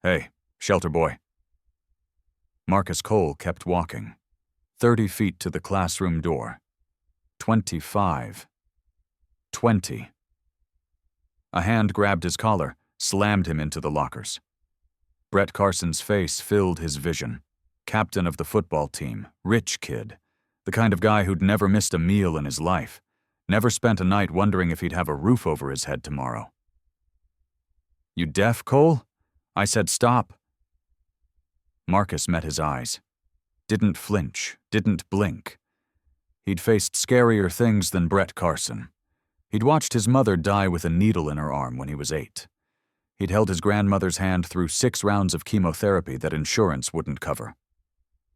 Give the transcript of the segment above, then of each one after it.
Hey, shelter boy. Marcus Cole kept walking. 30 feet to the classroom door. 25. 20. A hand grabbed his collar, slammed him into the lockers. Brett Carson's face filled his vision. Captain of the football team, rich kid. The kind of guy who'd never missed a meal in his life. Never spent a night wondering if he'd have a roof over his head tomorrow. You deaf, Cole? I said stop. Marcus met his eyes. Didn't flinch, didn't blink. He'd faced scarier things than Brett Carson. He'd watched his mother die with a needle in her arm when he was 8. He'd held his grandmother's hand through 6 rounds of chemotherapy that insurance wouldn't cover.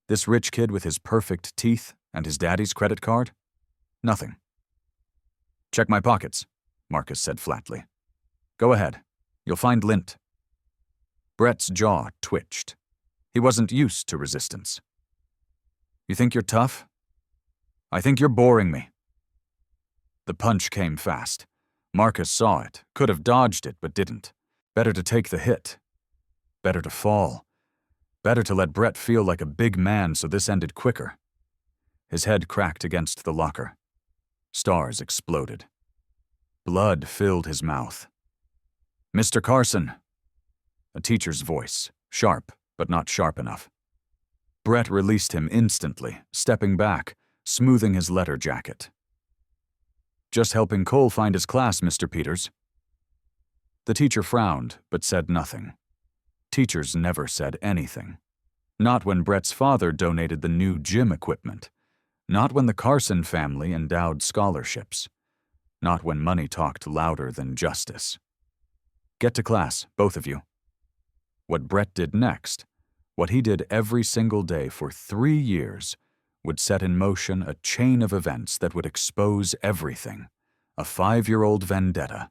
This rich kid with his perfect teeth and his daddy's credit card? Nothing. Check my pockets, Marcus said flatly. Go ahead. You'll find lint. Brett's jaw twitched. He wasn't used to resistance. You think you're tough? I think you're boring me. The punch came fast. Marcus saw it, could have dodged it, but didn't. Better to take the hit. Better to fall. Better to let Brett feel like a big man so this ended quicker. His head cracked against the locker. Stars exploded. Blood filled his mouth. Mr. Carson. A teacher's voice, sharp, but not sharp enough. Brett released him instantly, stepping back, smoothing his letter jacket. Just helping Cole find his class, Mr. Peters. The teacher frowned, but said nothing. Teachers never said anything. Not when Brett's father donated the new gym equipment. Not when the Carson family endowed scholarships. Not when money talked louder than justice. Get to class, both of you. What Brett did next, what he did every single day for 3 years, would set in motion a chain of events that would expose everything. A 5-year-old vendetta,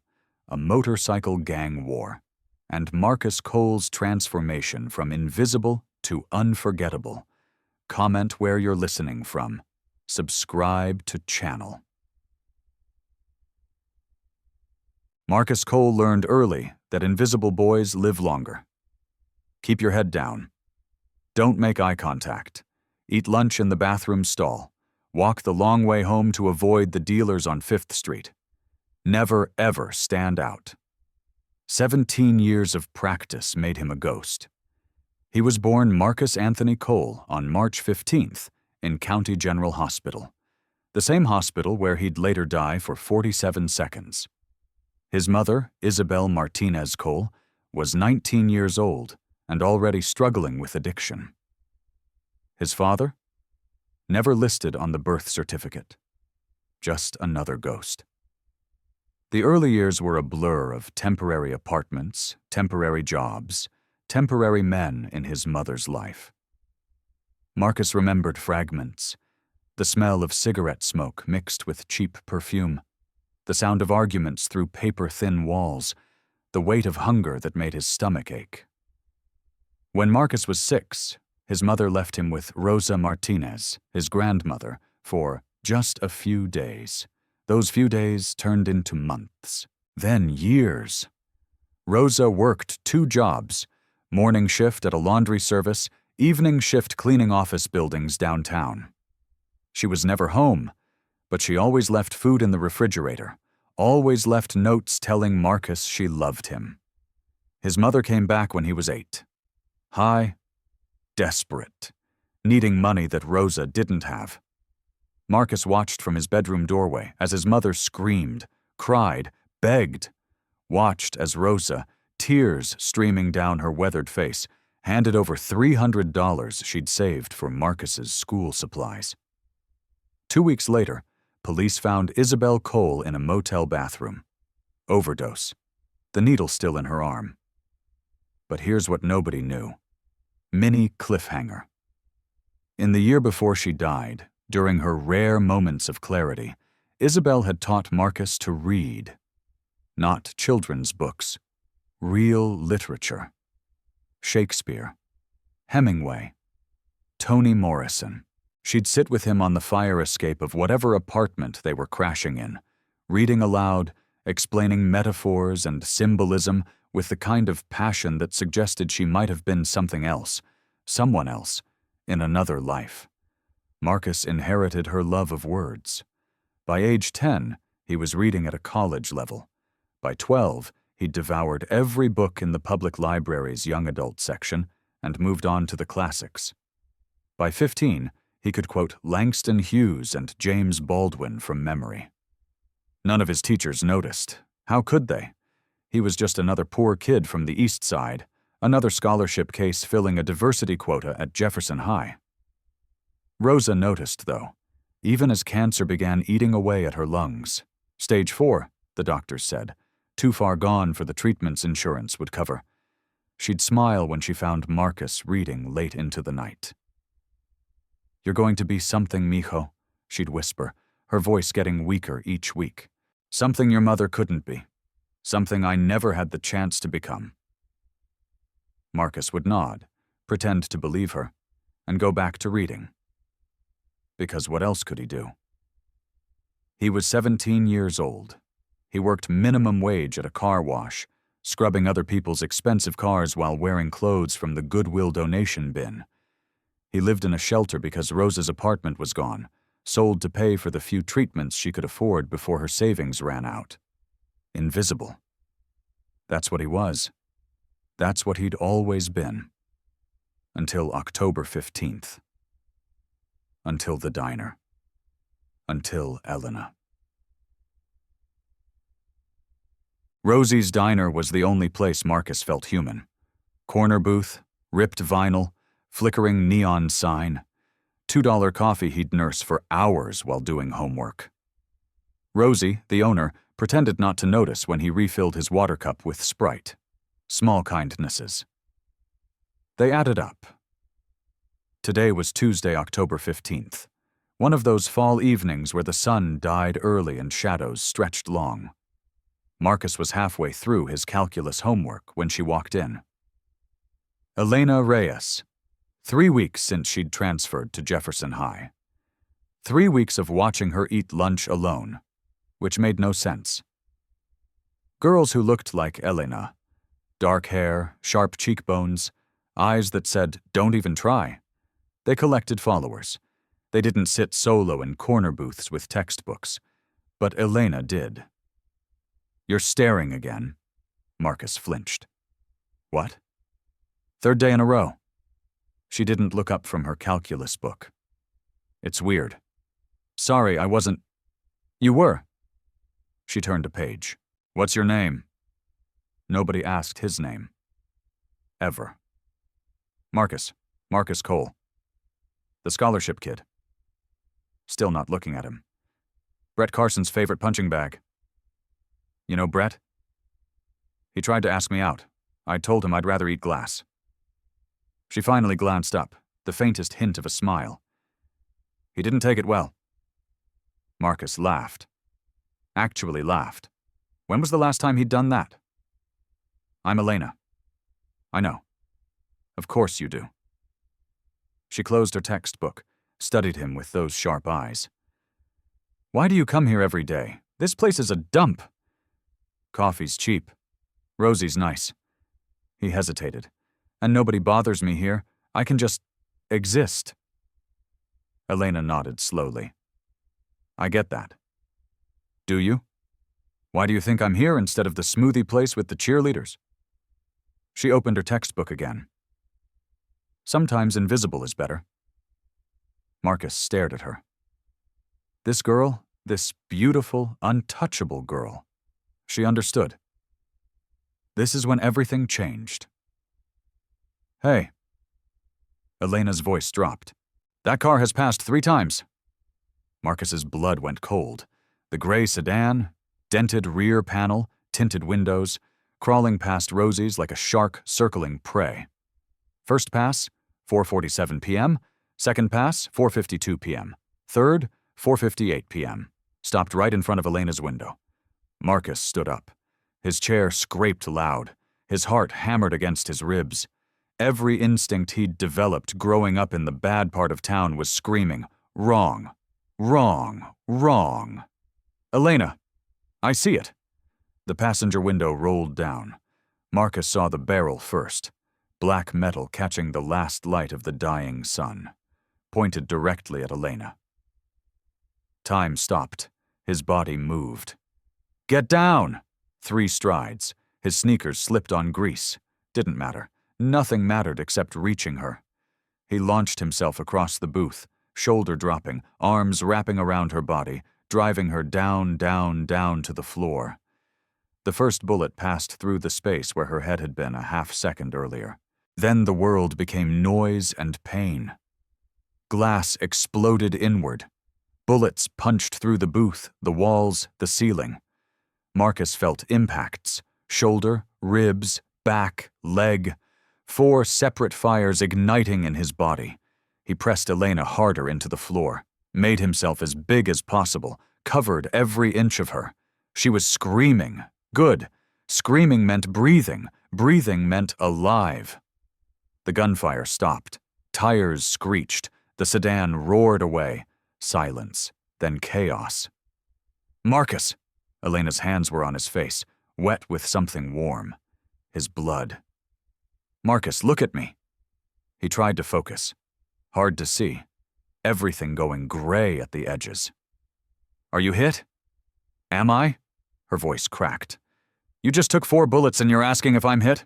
a motorcycle gang war, and Marcus Cole's transformation from invisible to unforgettable. Comment where you're listening from. Subscribe to channel. Marcus Cole learned early that invisible boys live longer. Keep your head down. Don't make eye contact. Eat lunch in the bathroom stall. Walk the long way home to avoid the dealers on 5th Street. Never, ever stand out. 17 years of practice made him a ghost. He was born Marcus Anthony Cole on March 15th in County General Hospital, the same hospital where he'd later die for 47 seconds. His mother, Isabel Martinez Cole, was 19 years old and already struggling with addiction. His father? Never listed on the birth certificate. Just another ghost. The early years were a blur of temporary apartments, temporary jobs, temporary men in his mother's life. Marcus remembered fragments, the smell of cigarette smoke mixed with cheap perfume, the sound of arguments through paper-thin walls, the weight of hunger that made his stomach ache. When Marcus was 6, his mother left him with Rosa Martinez, his grandmother, for just a few days. Those few days turned into months, then years. Rosa worked 2 jobs, morning shift at a laundry service, evening shift cleaning office buildings downtown. She was never home, but she always left food in the refrigerator, always left notes telling Marcus she loved him. His mother came back when he was 8. High, desperate, needing money that Rosa didn't have. Marcus watched from his bedroom doorway as his mother screamed, cried, begged. Watched as Rosa, tears streaming down her weathered face, handed over $300 she'd saved for Marcus's school supplies. 2 weeks later, police found Isabel Cole in a motel bathroom. Overdose. The needle still in her arm. But here's what nobody knew. Mini cliffhanger. In the year before she died, during her rare moments of clarity, Isabel had taught Marcus to read. Not children's books. Real literature. Shakespeare. Hemingway. Toni Morrison. She'd sit with him on the fire escape of whatever apartment they were crashing in, reading aloud, explaining metaphors and symbolism with the kind of passion that suggested she might have been something else, someone else, in another life. Marcus inherited her love of words. By age 10, he was reading at a college level. By 12, he'd devoured every book in the public library's young adult section and moved on to the classics. By 15, he could quote Langston Hughes and James Baldwin from memory. None of his teachers noticed. How could they? He was just another poor kid from the East Side, another scholarship case filling a diversity quota at Jefferson High. Rosa noticed, though, even as cancer began eating away at her lungs. Stage 4, the doctors said, too far gone for the treatments insurance would cover. She'd smile when she found Marcus reading late into the night. "You're going to be something, mijo," she'd whisper, her voice getting weaker each week. "Something your mother couldn't be. Something I never had the chance to become." Marcus would nod, pretend to believe her, and go back to reading. Because what else could he do? He was 17 years old. He worked minimum wage at a car wash, scrubbing other people's expensive cars while wearing clothes from the Goodwill donation bin. He lived in a shelter because Rosa's apartment was gone, sold to pay for the few treatments she could afford before her savings ran out. Invisible. That's what he was. That's what he'd always been. Until October 15th. Until the diner. Until Elena. Rosie's Diner was the only place Marcus felt human. Corner booth, ripped vinyl, flickering neon sign, $2 coffee he'd nurse for hours while doing homework. Rosie, the owner, pretended not to notice when he refilled his water cup with Sprite. Small kindnesses. They added up. Today was Tuesday, October 15th, one of those fall evenings where the sun died early and shadows stretched long. Marcus was halfway through his calculus homework when she walked in. Elena Reyes. 3 weeks since she'd transferred to Jefferson High. 3 weeks of watching her eat lunch alone, which made no sense. Girls who looked like Elena. Dark hair, sharp cheekbones, eyes that said, "Don't even try." They collected followers. They didn't sit solo in corner booths with textbooks. But Elena did. "You're staring again." Marcus flinched. "What?" "Third day in a row." She didn't look up from her calculus book. "It's weird." "Sorry, I wasn't—" "You were." She turned a page. "What's your name?" Nobody asked his name. Ever. "Marcus. Marcus Cole." "The scholarship kid." Still not looking at him. "Brett Carson's favorite punching bag." "You know Brett?" "He tried to ask me out. I told him I'd rather eat glass." She finally glanced up, the faintest hint of a smile. "He didn't take it well." Marcus laughed. Actually laughed. When was the last time he'd done that? "I'm Elena." "I know. Of course you do." She closed her textbook, studied him with those sharp eyes. "Why do you come here every day? This place is a dump." "Coffee's cheap. Rosie's nice." He hesitated. "And nobody bothers me here. I can just exist." Elena nodded slowly. "I get that." "Do you? Why do you think I'm here instead of the smoothie place with the cheerleaders?" She opened her textbook again. "Sometimes invisible is better." Marcus stared at her. This girl, this beautiful, untouchable girl. She understood. This is when everything changed. "Hey." Elena's voice dropped. "That car has passed 3 times." Marcus's blood went cold. The gray sedan, dented rear panel, tinted windows, crawling past Rosie's like a shark circling prey. First pass, 4:47 p.m. Second pass, 4:52 p.m. Third, 4:58 p.m. Stopped right in front of Elena's window. Marcus stood up. His chair scraped loud. His heart hammered against his ribs. Every instinct he'd developed growing up in the bad part of town was screaming, "Wrong, wrong, wrong." "Elena, I see it." The passenger window rolled down. Marcus saw the barrel first, black metal catching the last light of the dying sun, pointed directly at Elena. Time stopped. His body moved. "Get down!" 3 strides. His sneakers slipped on grease. Didn't matter. Nothing mattered except reaching her. He launched himself across the booth, shoulder dropping, arms wrapping around her body, driving her down, down, down to the floor. The first bullet passed through the space where her head had been a half-second earlier. Then the world became noise and pain. Glass exploded inward. Bullets punched through the booth, the walls, the ceiling. Marcus felt impacts: shoulder, ribs, back, leg. 4 separate fires igniting in his body. He pressed Elena harder into the floor, made himself as big as possible, covered every inch of her. She was screaming. Good. Screaming meant breathing. Breathing meant alive. The gunfire stopped. Tires screeched. The sedan roared away. Silence. Then chaos. "Marcus!" Elena's hands were on his face, wet with something warm. His blood. "Marcus, look at me." He tried to focus. Hard to see. Everything going gray at the edges. "Are you hit?" "Am I?" Her voice cracked. "You just took 4 bullets and you're asking if I'm hit?"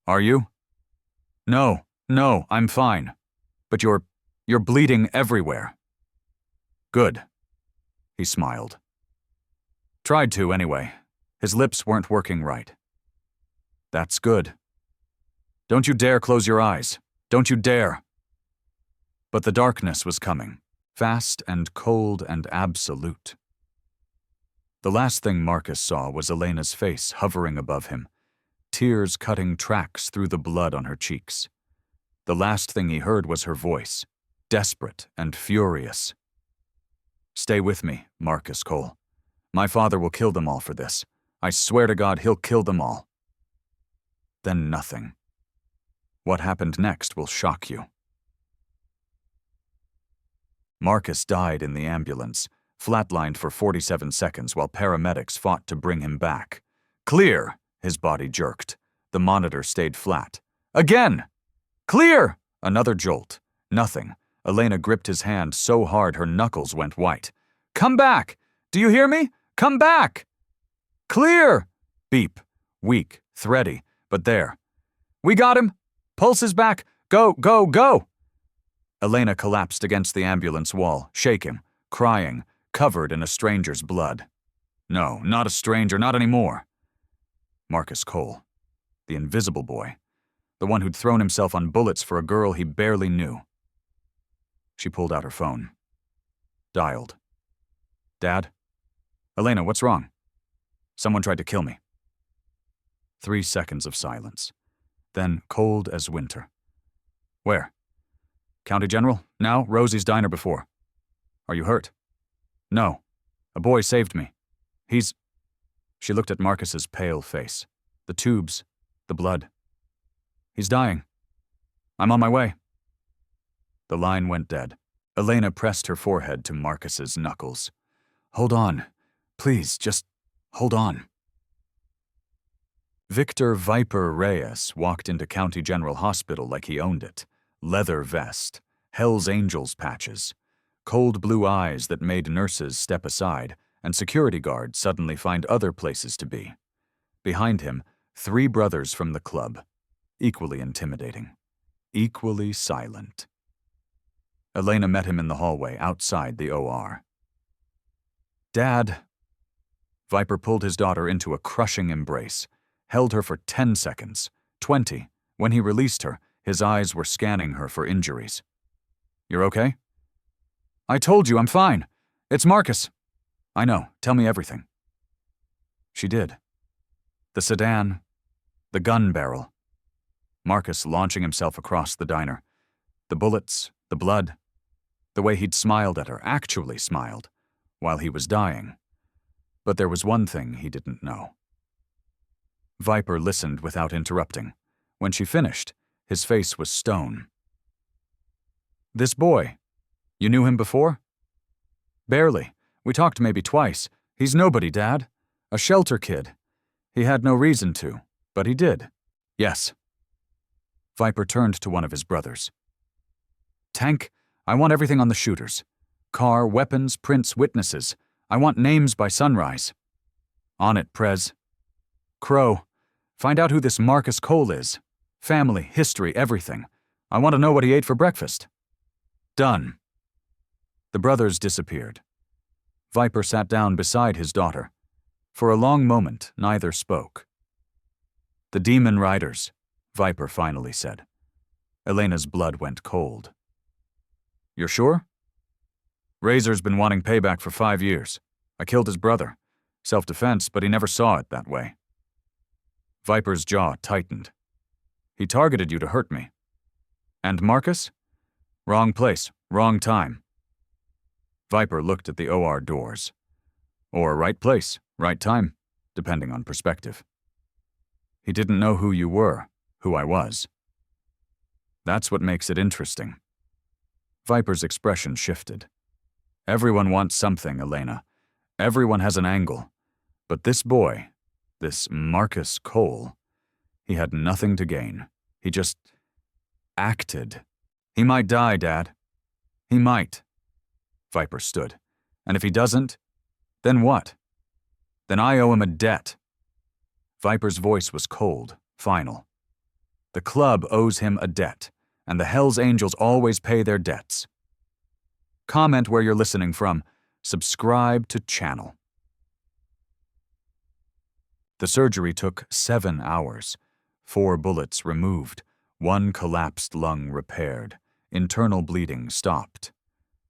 "Are you?" No, I'm fine. But you're bleeding everywhere." "Good." He smiled. Tried to, anyway. His lips weren't working right. "That's good. Don't you dare close your eyes. Don't you dare." But the darkness was coming, fast and cold and absolute. The last thing Marcus saw was Elena's face hovering above him, tears cutting tracks through the blood on her cheeks. The last thing he heard was her voice, desperate and furious. "Stay with me, Marcus Cole. My father will kill them all for this. I swear to God he'll kill them all." Then nothing. What happened next will shock you. Marcus died in the ambulance, flatlined for 47 seconds while paramedics fought to bring him back. "Clear!" His body jerked. The monitor stayed flat. "Again! Clear!" Another jolt. Nothing. Elena gripped his hand so hard her knuckles went white. "Come back! Do you hear me? Come back!" "Clear!" Beep. Weak, thready, but there. "We got him! Pulse is back! Go, go, go!" Elena collapsed against the ambulance wall, shaking, crying, covered in a stranger's blood. No, not a stranger, not anymore. Marcus Cole, the invisible boy, the one who'd thrown himself on bullets for a girl he barely knew. She pulled out her phone. Dialed. "Dad? Elena, what's wrong?" "Someone tried to kill me." 3 seconds of silence. Then cold as winter. "Where?" "County General, now Rosie's Diner before." "Are you hurt?" "No. A boy saved me. He's..." She looked at Marcus's pale face. The tubes. The blood. "He's dying. I'm on my way." The line went dead. Elena pressed her forehead to Marcus's knuckles. "Hold on. Please, just hold on." Victor Viper Reyes walked into County General Hospital like he owned it. Leather vest, Hell's Angels patches, cold blue eyes that made nurses step aside and security guards suddenly find other places to be. Behind him, 3 brothers from the club, equally intimidating, equally silent. Elena met him in the hallway outside the OR. "Dad." Viper pulled his daughter into a crushing embrace, held her for 10 seconds, 20. When he released her, his eyes were scanning her for injuries. "You're okay?" "I told you I'm fine. It's Marcus." "I know. Tell me everything." She did. The sedan, the gun barrel, Marcus launching himself across the diner, the bullets, the blood, the way he'd smiled at her, actually smiled, while he was dying. But there was one thing he didn't know. Viper listened without interrupting. When she finished, his face was stone. "This boy, you knew him before?" "Barely. We talked maybe twice. He's nobody, Dad. A shelter kid. He had no reason to. But he did. Yes. Viper turned to one of his brothers. Tank, I want everything on the shooters. Car, weapons, prints, witnesses. I want names by sunrise. On it, Prez. Crow, find out who this Marcus Cole is. Family, history, everything. I want to know what he ate for breakfast. Done. The brothers disappeared. Viper sat down beside his daughter. For a long moment, neither spoke. The Demon Riders, Viper finally said. Elena's blood went cold. You're sure? Razor's been wanting payback for 5 years. I killed his brother. Self-defense, but he never saw it that way. Viper's jaw tightened. He targeted you to hurt me. And Marcus? Wrong place, wrong time. Viper looked at the OR doors. Or right place, right time, depending on perspective. He didn't know who you were, who I was. That's what makes it interesting. Viper's expression shifted. Everyone wants something, Elena. Everyone has an angle. But this boy, this Marcus Cole, he had nothing to gain. He just acted. He might die, Dad. He might. Viper stood. And if he doesn't, then what? Then I owe him a debt. Viper's voice was cold, final. The club owes him a debt, and the Hells Angels always pay their debts. Comment where you're listening from. Subscribe to channel. The surgery took 7 hours. 4 bullets removed, 1 collapsed lung repaired, internal bleeding stopped.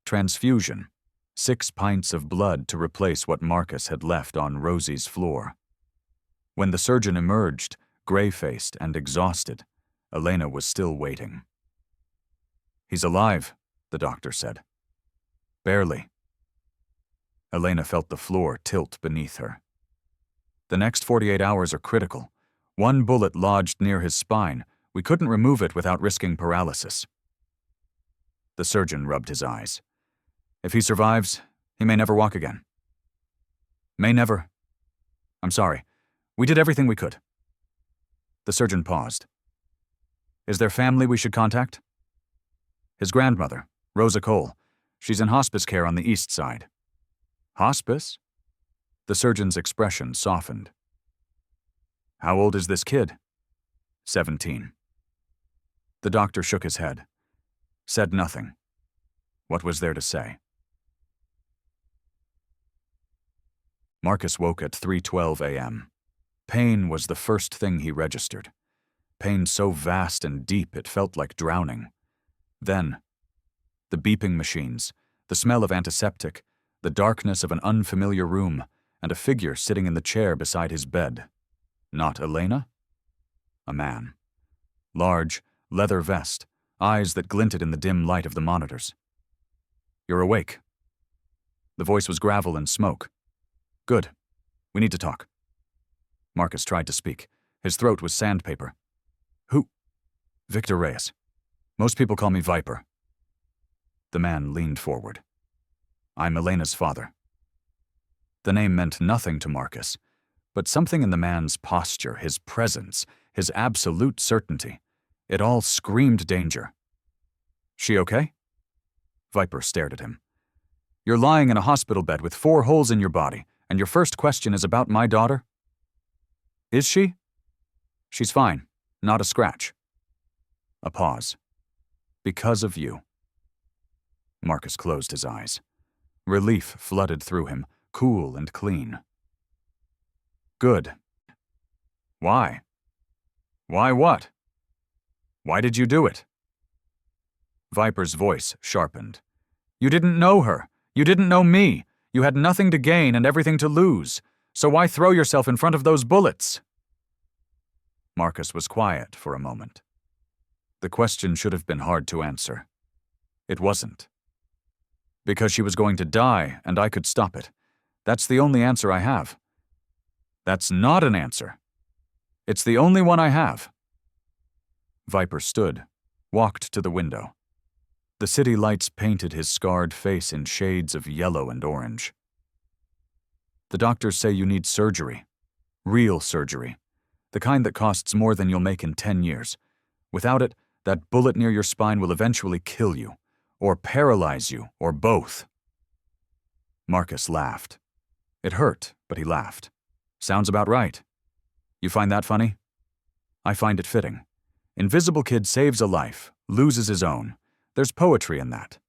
Transfusion, 6 pints of blood to replace what Marcus had left on Rosie's floor. When the surgeon emerged, gray-faced and exhausted, Elena was still waiting. He's alive, the doctor said. Barely. Elena felt the floor tilt beneath her. The next 48 hours are critical. 1 bullet lodged near his spine. We couldn't remove it without risking paralysis. The surgeon rubbed his eyes. If he survives, he may never walk again. May never. I'm sorry. We did everything we could. The surgeon paused. Is there family we should contact? His grandmother, Rosa Cole. She's in hospice care on the east side. Hospice? The surgeon's expression softened. How old is this kid? 17. The doctor shook his head. Said nothing. What was there to say? Marcus woke at 3:12 a.m. Pain was the first thing he registered. Pain so vast and deep it felt like drowning. Then, the beeping machines, the smell of antiseptic, the darkness of an unfamiliar room, and a figure sitting in the chair beside his bed. Not Elena? A man. Large, leather vest, eyes that glinted in the dim light of the monitors. You're awake. The voice was gravel and smoke. Good. We need to talk. Marcus tried to speak. His throat was sandpaper. Who? Victor Reyes. Most people call me Viper. The man leaned forward. I'm Elena's father. The name meant nothing to Marcus, but something in the man's posture, his presence, his absolute certainty, it all screamed danger. She okay? Viper stared at him. You're lying in a hospital bed with 4 holes in your body, and your first question is about my daughter? Is she? She's fine. Not a scratch. A pause. Because of you. Marcus closed his eyes. Relief flooded through him, cool and clean. Good. Why? Why what? Why did you do it? Viper's voice sharpened. You didn't know her. You didn't know me. You had nothing to gain and everything to lose. So why throw yourself in front of those bullets? Marcus was quiet for a moment. The question should have been hard to answer. It wasn't. Because she was going to die and I could stop it. That's the only answer I have. That's not an answer. It's the only one I have. Viper stood, walked to the window. The city lights painted his scarred face in shades of yellow and orange. The doctors say you need surgery. Real surgery. The kind that costs more than you'll make in 10 years. Without it, that bullet near your spine will eventually kill you, or paralyze you, or both. Marcus laughed. It hurt, but he laughed. Sounds about right. You find that funny? I find it fitting. Invisible Kid saves a life, loses his own. There's poetry in that.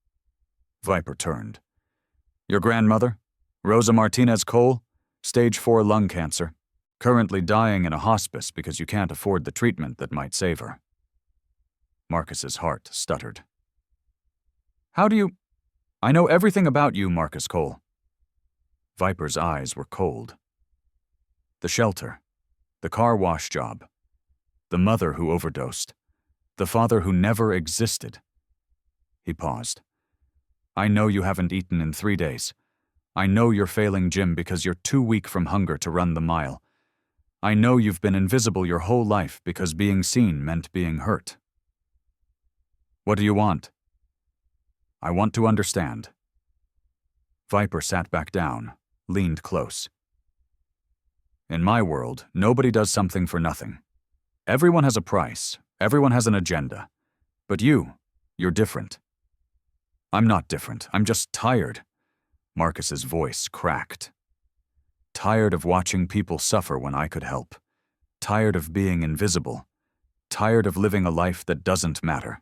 Viper turned. Your grandmother? Rosa Martinez Cole? Stage 4 lung cancer. Currently dying in a hospice because you can't afford the treatment that might save her. Marcus's heart stuttered. How do you... I know everything about you, Marcus Cole. Viper's eyes were cold. The shelter. The car wash job. The mother who overdosed. The father who never existed. He paused. I know you haven't eaten in 3 days. I know you're failing gym because you're too weak from hunger to run the mile. I know you've been invisible your whole life because being seen meant being hurt. What do you want? I want to understand. Viper sat back down, leaned close. In my world, nobody does something for nothing. Everyone has a price, everyone has an agenda. But you're different. I'm not different, I'm just tired. Marcus's voice cracked. Tired of watching people suffer when I could help. Tired of being invisible. Tired of living a life that doesn't matter.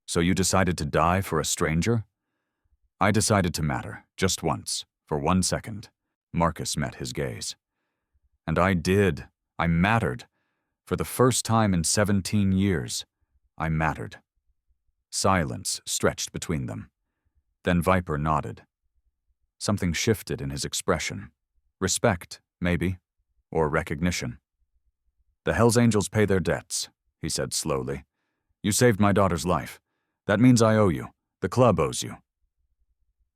So you decided to die for a stranger? I decided to matter, just once, for 1 second. Marcus met his gaze. And I did. I mattered. For the first time in 17 years, I mattered. Silence stretched between them. Then Viper nodded. Something shifted in his expression. Respect, maybe, or recognition. The Hells Angels pay their debts, he said slowly. You saved my daughter's life. That means I owe you. The club owes you.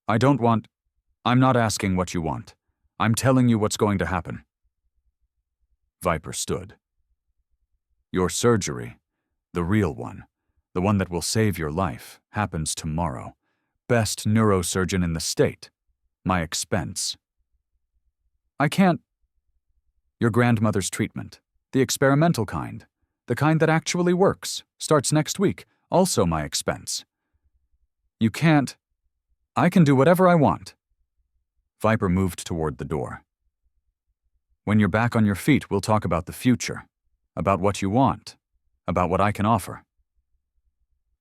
I'm not asking what you want. I'm telling you what's going to happen. Viper stood. Your surgery, the real one, the one that will save your life, happens tomorrow. Best neurosurgeon in the state. My expense. I can't. Your grandmother's treatment, the experimental kind, the kind that actually works, starts next week, also my expense. You can't. I can do whatever I want. Viper moved toward the door. When you're back on your feet, we'll talk about the future, about what you want, about what I can offer.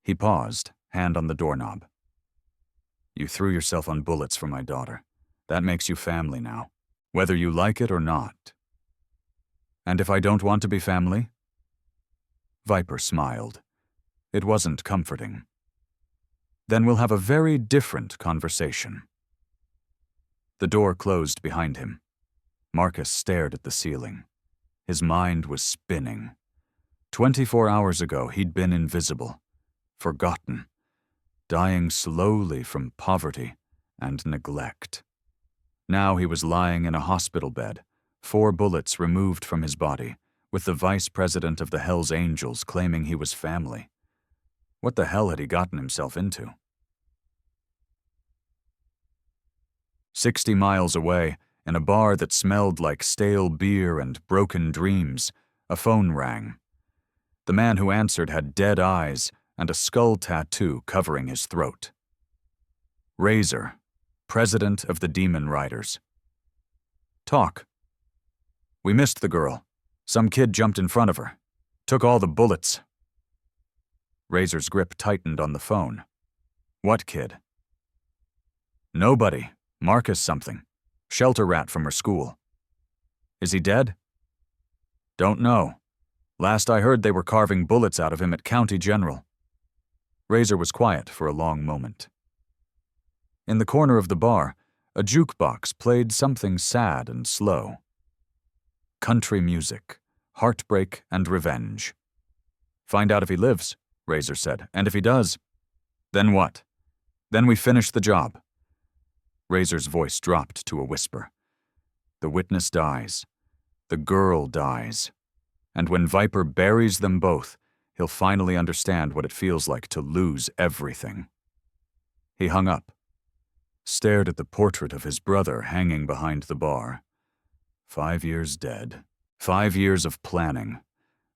He paused, hand on the doorknob. You threw yourself on bullets for my daughter. That makes you family now, whether you like it or not. And if I don't want to be family? Viper smiled. It wasn't comforting. Then we'll have a very different conversation. The door closed behind him. Marcus stared at the ceiling. His mind was spinning. 24 hours ago, he'd been invisible, forgotten, dying slowly from poverty and neglect. Now he was lying in a hospital bed, 4 bullets removed from his body, with the vice president of the Hells Angels claiming he was family. What the hell had he gotten himself into? 60 miles away, in a bar that smelled like stale beer and broken dreams, a phone rang. The man who answered had dead eyes and a skull tattoo covering his throat. Razor, president of the Demon Riders. Talk. We missed the girl. Some kid jumped in front of her. Took all the bullets. Razor's grip tightened on the phone. What kid? Nobody. Marcus something. Shelter rat from her school. Is he dead? Don't know. Last I heard they were carving bullets out of him at County General. Razor was quiet for a long moment. In the corner of the bar, a jukebox played something sad and slow. Country music, heartbreak and revenge. Find out if he lives, Razor said, and if he does, then what? Then we finish the job. Razor's voice dropped to a whisper. The witness dies. The girl dies. And when Viper buries them both, he'll finally understand what it feels like to lose everything. He hung up, stared at the portrait of his brother hanging behind the bar. 5 years dead. 5 years of planning.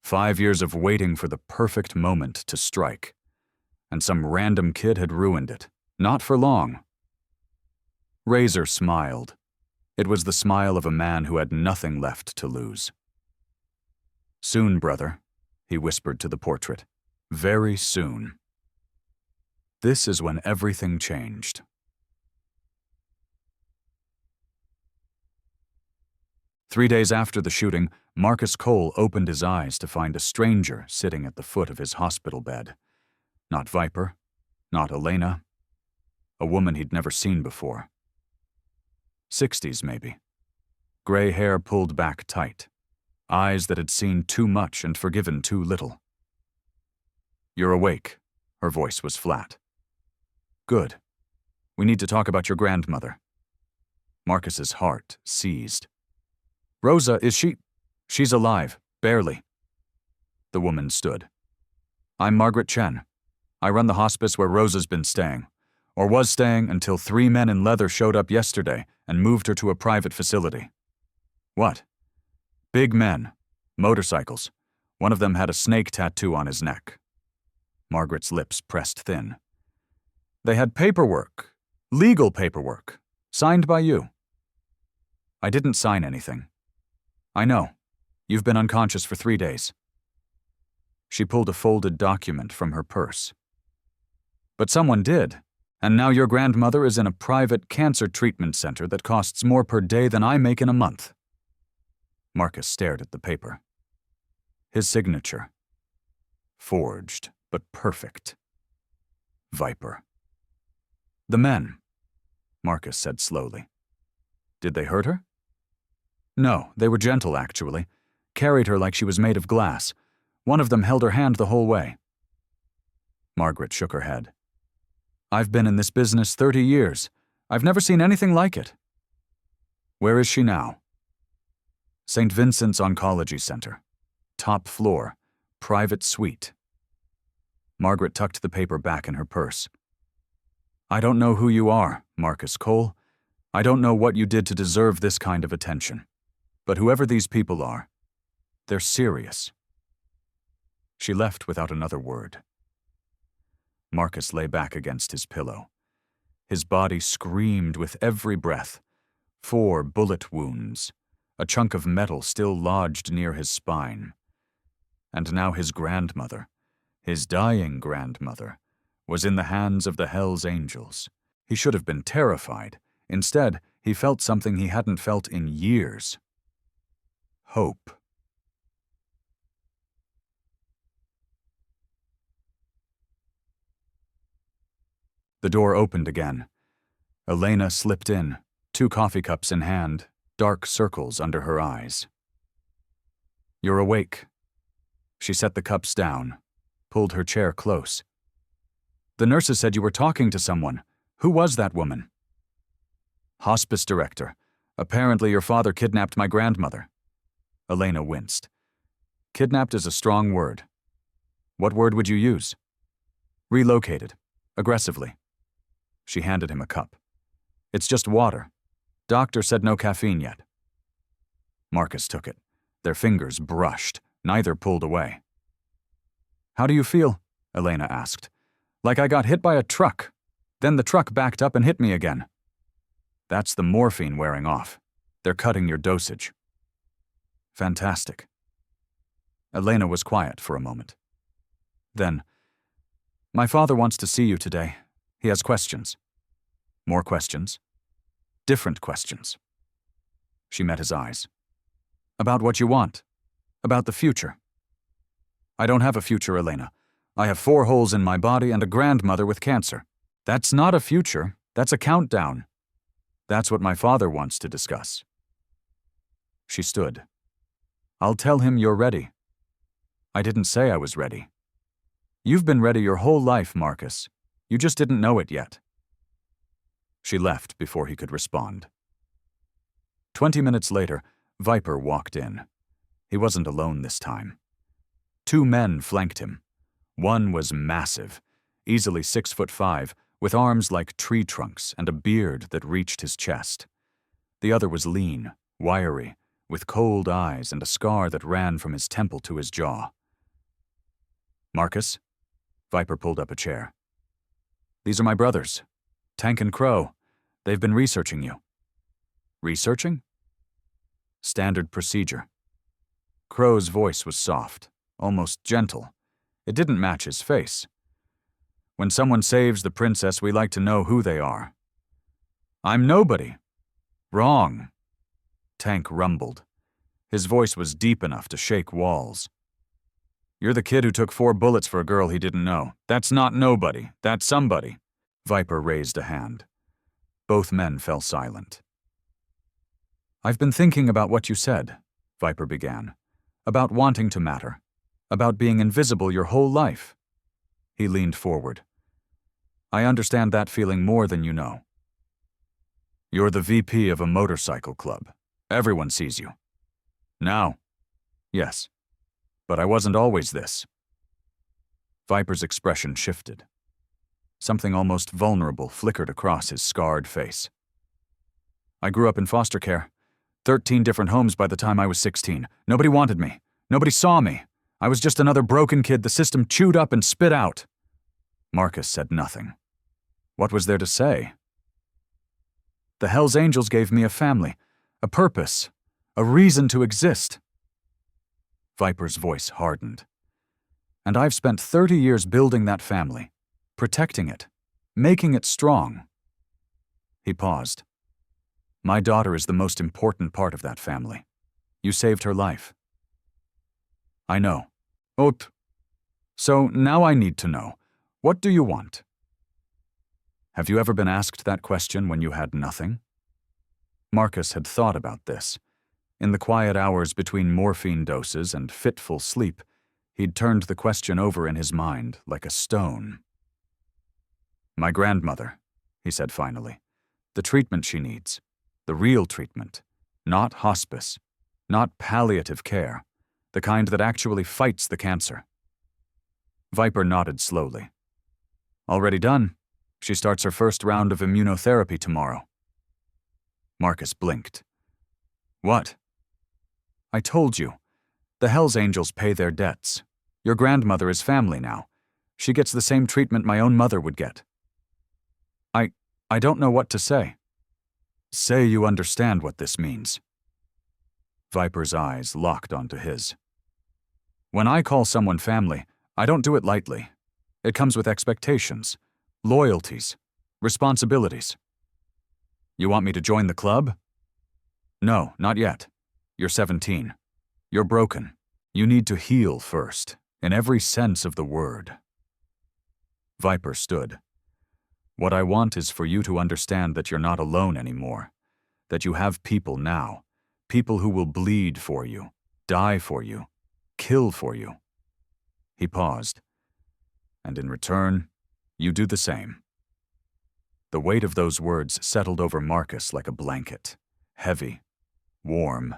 5 years of waiting for the perfect moment to strike. And some random kid had ruined it. Not for long. Razor smiled. It was the smile of a man who had nothing left to lose. "Soon, brother," he whispered to the portrait. "Very soon." This is when everything changed. Three days after the shooting, Marcus Cole opened his eyes to find a stranger sitting at the foot of his hospital bed. Not Viper, not Elena, a woman he'd never seen before. 60s, maybe. Gray hair pulled back tight. Eyes that had seen too much and forgiven too little. "You're awake." Her voice was flat. "Good. We need to talk about your grandmother." Marcus's heart seized. "Rosa, is she—" "She's alive, barely." The woman stood. "I'm Margaret Chen. I run the hospice where Rosa's been staying, or was staying until 3 men in leather showed up yesterday and moved her to a private facility." "What?" "Big men. Motorcycles. One of them had a snake tattoo on his neck." Margaret's lips pressed thin. "They had paperwork. Legal paperwork. Signed by you." "I didn't sign anything." "I know. You've been unconscious for 3 days." She pulled a folded document from her purse. "But someone did. And now your grandmother is in a private cancer treatment center that costs more per day than I make in a month." Marcus stared at the paper. His signature. Forged, but perfect. Viper. "The men," Marcus said slowly. "Did they hurt her?" "No, they were gentle, actually. Carried her like she was made of glass. One of them held her hand the whole way." Margaret shook her head. "I've been in this business 30 years. I've never seen anything like it." "Where is she now?" "St. Vincent's Oncology Center. Top floor. Private suite." Margaret tucked the paper back in her purse. "I don't know who you are, Marcus Cole. I don't know what you did to deserve this kind of attention. But whoever these people are, they're serious." She left without another word. Marcus lay back against his pillow. His body screamed with every breath. 4 bullet wounds, a chunk of metal still lodged near his spine. And now his grandmother, his dying grandmother, was in the hands of the Hell's Angels. He should have been terrified. Instead, he felt something he hadn't felt in years. Hope. The door opened again. Elena slipped in, 2 coffee cups in hand, dark circles under her eyes. "You're awake." She set the cups down, pulled her chair close. "The nurses said you were talking to someone. Who was that woman?" "Hospice director. Apparently your father kidnapped my grandmother." Elena winced. "Kidnapped is a strong word. What word would you use?" "Relocated. Aggressively." She handed him a cup. "It's just water. Doctor said no caffeine yet." Marcus took it. Their fingers brushed. Neither pulled away. "How do you feel?" Elena asked. "Like I got hit by a truck. Then the truck backed up and hit me again." "That's the morphine wearing off. They're cutting your dosage." "Fantastic." Elena was quiet for a moment. Then, "My father wants to see you today. He has questions." "More questions?" "Different questions." She met his eyes. "About what you want. About the future." "I don't have a future, Elena. I have 4 holes in my body and a grandmother with cancer. That's not a future. That's a countdown. That's what my father wants to discuss." She stood. "I'll tell him you're ready." "I didn't say I was ready." "You've been ready your whole life, Marcus. You just didn't know it yet." She left before he could respond. 20 minutes later, Viper walked in. He wasn't alone this time. 2 men flanked him. One was massive, easily 6'5", with arms like tree trunks and a beard that reached his chest. The other was lean, wiry, with cold eyes and a scar that ran from his temple to his jaw. "Marcus?" Viper pulled up a chair. "These are my brothers, Tank and Crow. They've been researching you." "Researching?" "Standard procedure." Crow's voice was soft, almost gentle. It didn't match his face. "When someone saves the princess, we like to know who they are." "I'm nobody." "Wrong," Tank rumbled. His voice was deep enough to shake walls. "You're the kid who took 4 bullets for a girl he didn't know. That's not nobody. That's somebody." Viper raised a hand. Both men fell silent. "I've been thinking about what you said," Viper began. "About wanting to matter. About being invisible your whole life." He leaned forward. "I understand that feeling more than you know. You're the VP of a motorcycle club. Everyone sees you. Now, yes. But I wasn't always this." Viper's expression shifted. Something almost vulnerable flickered across his scarred face. "I grew up in foster care. 13 different homes by the time I was 16. Nobody wanted me. Nobody saw me. I was just another broken kid the system chewed up and spit out." Marcus said nothing. What was there to say? "The Hells Angels gave me a family, a purpose, a reason to exist." Viper's voice hardened. "And I've spent 30 years building that family, protecting it, making it strong." He paused. "My daughter is the most important part of that family. You saved her life." "I know." "Ot. So now I need to know. What do you want?" "Have you ever been asked that question when you had nothing?" Marcus had thought about this. In the quiet hours between morphine doses and fitful sleep, he'd turned the question over in his mind like a stone. "My grandmother," he said finally. "The treatment she needs. The real treatment. Not hospice. Not palliative care. The kind that actually fights the cancer." Viper nodded slowly. "Already done. She starts her first round of immunotherapy tomorrow." Marcus blinked. "What?" "I told you. The Hells Angels pay their debts. Your grandmother is family now. She gets the same treatment my own mother would get." I don't know what to say." "Say you understand what this means." Viper's eyes locked onto his. "When I call someone family, I don't do it lightly. It comes with expectations, loyalties, responsibilities." "You want me to join the club?" "No, not yet. You're 17. You're broken. You need to heal first, in every sense of the word." Viper stood. "What I want is for you to understand that you're not alone anymore, that you have people now, people who will bleed for you, die for you, kill for you." He paused. "And in return, you do the same." The weight of those words settled over Marcus like a blanket, heavy, warm,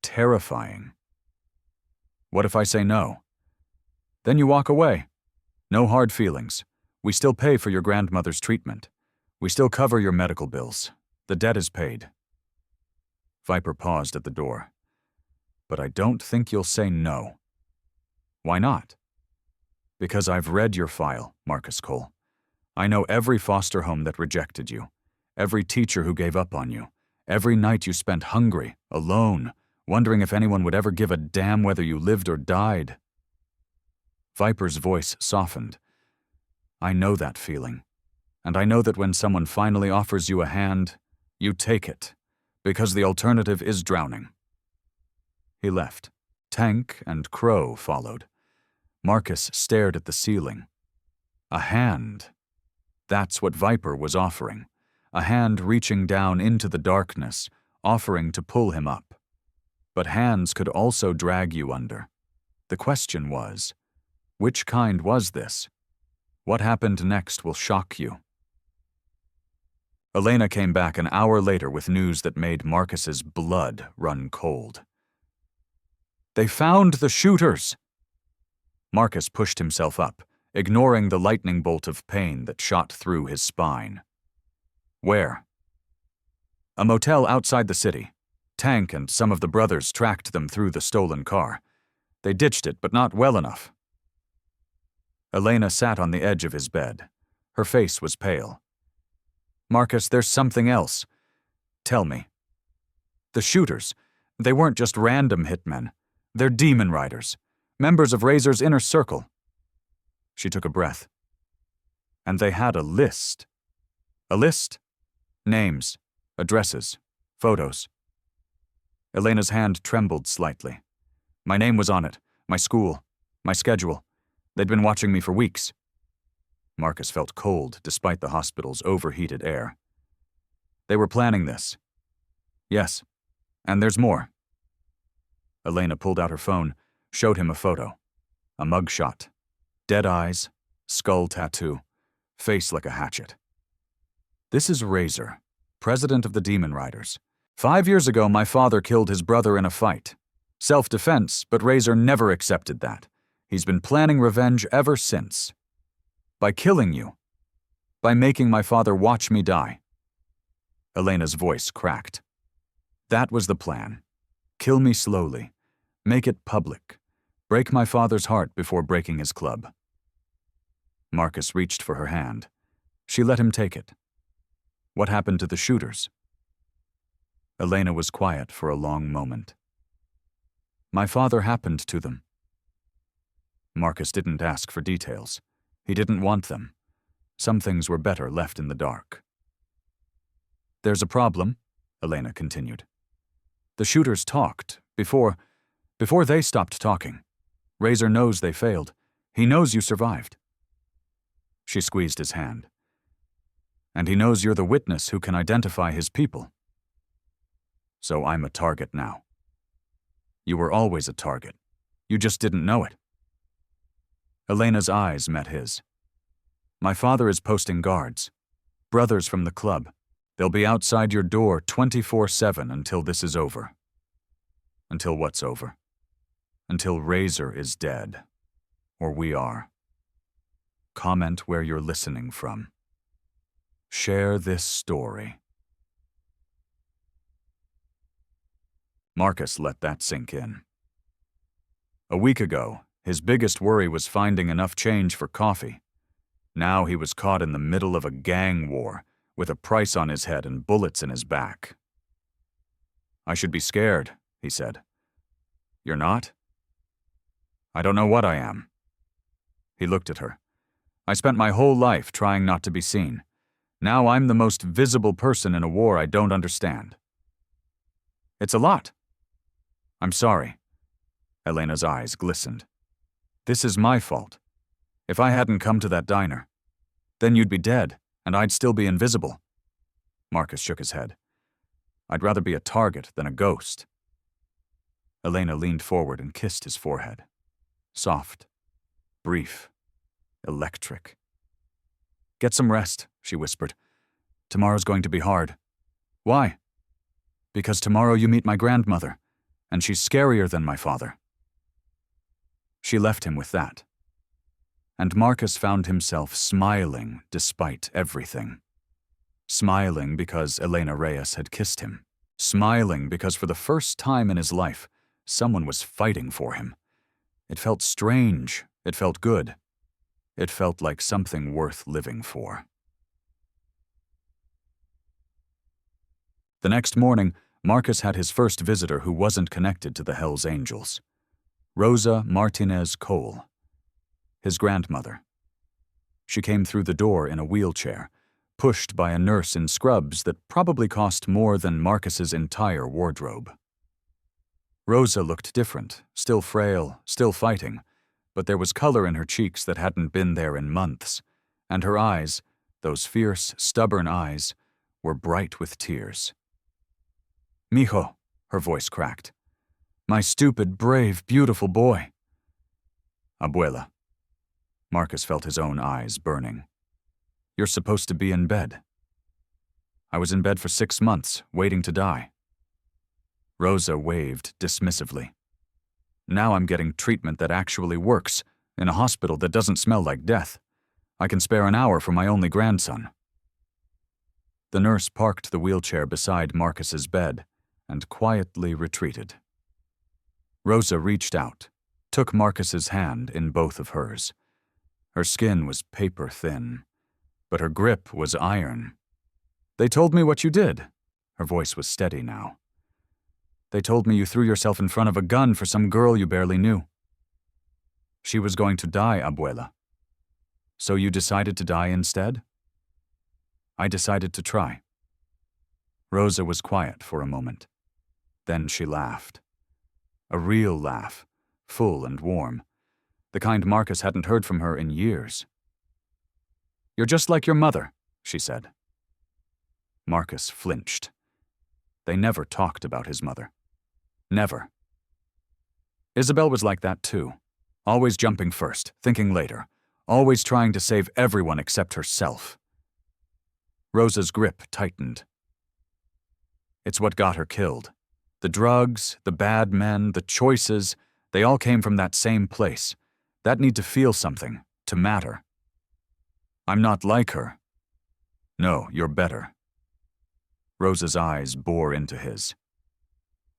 terrifying. "What if I say no?" "Then you walk away. No hard feelings. We still pay for your grandmother's treatment. We still cover your medical bills. The debt is paid." Viper paused at the door. "But I don't think you'll say no." "Why not?" "Because I've read your file, Marcus Cole. I know every foster home that rejected you, every teacher who gave up on you, every night you spent hungry, alone, wondering if anyone would ever give a damn whether you lived or died." Viper's voice softened. "I know that feeling, and I know that when someone finally offers you a hand, you take it, because the alternative is drowning." He left. Tank and Crow followed. Marcus stared at the ceiling. A hand. That's what Viper was offering. A hand reaching down into the darkness, offering to pull him up. But hands could also drag you under. The question was, which kind was this? What happened next will shock you. Elena came back an hour later with news that made Marcus's blood run cold. "They found the shooters!" Marcus pushed himself up, ignoring the lightning bolt of pain that shot through his spine. "Where?" "A motel outside the city. Tank and some of the brothers tracked them through the stolen car. They ditched it, but not well enough. Elena sat on the edge of his bed. Her face was pale. Marcus, there's something else. Tell me. The shooters, they weren't just random hitmen. They're demon riders, members of Razor's inner circle. She took a breath. And they had a list. A list? Names, addresses, photos. Elena's hand trembled slightly. My name was on it, my school, my schedule. They'd been watching me for weeks. Marcus felt cold despite the hospital's overheated air. They were planning this. Yes, and there's more. Elena pulled out her phone, showed him a photo. A mugshot. Dead eyes, skull tattoo, face like a hatchet. This is Razor, president of the Demon Riders. 5 years ago, my father killed his brother in a fight. Self-defense, but Razor never accepted that. He's been planning revenge ever since. By killing you. By making my father watch me die. Elena's voice cracked. That was the plan. Kill me slowly. Make it public. Break my father's heart before breaking his club. Marcus reached for her hand. She let him take it. What happened to the shooters? Elena was quiet for a long moment. My father happened to them. Marcus didn't ask for details. He didn't want them. Some things were better left in the dark. There's a problem, Elena continued. The shooters talked before they stopped talking. Razor knows they failed. He knows you survived. She squeezed his hand. And he knows you're the witness who can identify his people. So I'm a target now. You were always a target. You just didn't know it. Elena's eyes met his. My father is posting guards. Brothers from the club. They'll be outside your door 24/7 until this is over. Until what's over? Until Razor is dead. Or we are. Comment where you're listening from. Share this story. Marcus let that sink in. A week ago, his biggest worry was finding enough change for coffee. Now he was caught in the middle of a gang war, with a price on his head and bullets in his back. I should be scared, he said. You're not? I don't know what I am. He looked at her. I spent my whole life trying not to be seen. Now I'm the most visible person in a war I don't understand. It's a lot. I'm sorry. Elena's eyes glistened. This is my fault. If I hadn't come to that diner, then you'd be dead, and I'd still be invisible. Marcus shook his head. I'd rather be a target than a ghost. Elena leaned forward and kissed his forehead. Soft, brief, electric. Get some rest, she whispered. Tomorrow's going to be hard. Why? Because tomorrow you meet my grandmother, and she's scarier than my father. She left him with that. And Marcus found himself smiling despite everything. Smiling because Elena Reyes had kissed him. Smiling because for the first time in his life, someone was fighting for him. It felt strange. It felt good. It felt like something worth living for. The next morning, Marcus had his first visitor who wasn't connected to the Hells Angels. Rosa Martinez Cole, his grandmother. She came through the door in a wheelchair, pushed by a nurse in scrubs that probably cost more than Marcus's entire wardrobe. Rosa looked different, still frail, still fighting, but there was color in her cheeks that hadn't been there in months, and her eyes, those fierce, stubborn eyes, were bright with tears. Mijo, her voice cracked. My stupid, brave, beautiful boy. Abuela. Marcus felt his own eyes burning. You're supposed to be in bed. I was in bed for 6 months, waiting to die. Rosa waved dismissively. Now I'm getting treatment that actually works, in a hospital that doesn't smell like death. I can spare an hour for my only grandson. The nurse parked the wheelchair beside Marcus's bed, and quietly retreated. Rosa reached out, took Marcus's hand in both of hers. Her skin was paper thin, but her grip was iron. "They told me what you did." Her voice was steady now. "They told me you threw yourself in front of a gun for some girl you barely knew." "She was going to die, Abuela." "So you decided to die instead?" "I decided to try." Rosa was quiet for a moment. Then she laughed. A real laugh, full and warm, the kind Marcus hadn't heard from her in years. "You're just like your mother," she said. Marcus flinched. They never talked about his mother. Never. Isabel was like that too. Always jumping first, thinking later. Always trying to save everyone except herself. Rosa's grip tightened. It's what got her killed. The drugs, the bad men, the choices, they all came from that same place. That need to feel something, to matter. "I'm not like her." "No, you're better." Rosa's eyes bore into his.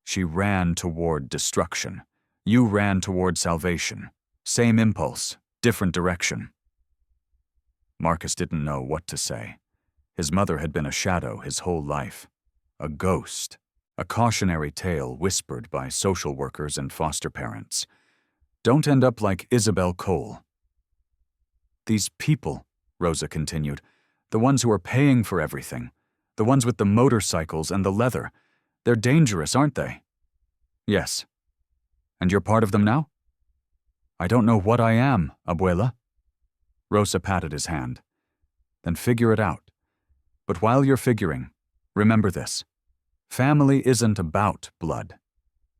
She ran toward destruction. You ran toward salvation. Same impulse, different direction. Marcus didn't know what to say. His mother had been a shadow his whole life. A ghost. A cautionary tale whispered by social workers and foster parents. Don't end up like Isabel Cole. "These people," Rosa continued, "the ones who are paying for everything, the ones with the motorcycles and the leather, they're dangerous, aren't they?" "Yes." "And you're part of them now?" "I don't know what I am, Abuela." Rosa patted his hand. "Then figure it out. But while you're figuring, remember this. Family isn't about blood.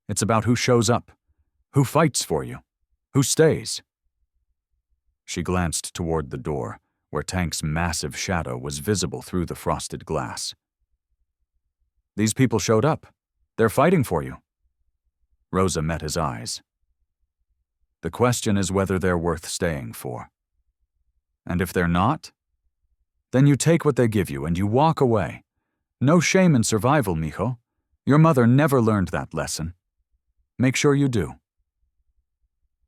It's about who shows up, who fights for you, who stays." She glanced toward the door, where Tank's massive shadow was visible through the frosted glass. "These people showed up. They're fighting for you." Rosa met his eyes. "The question is whether they're worth staying for. And if they're not, then you take what they give you and you walk away. No shame in survival, mijo. Your mother never learned that lesson. Make sure you do."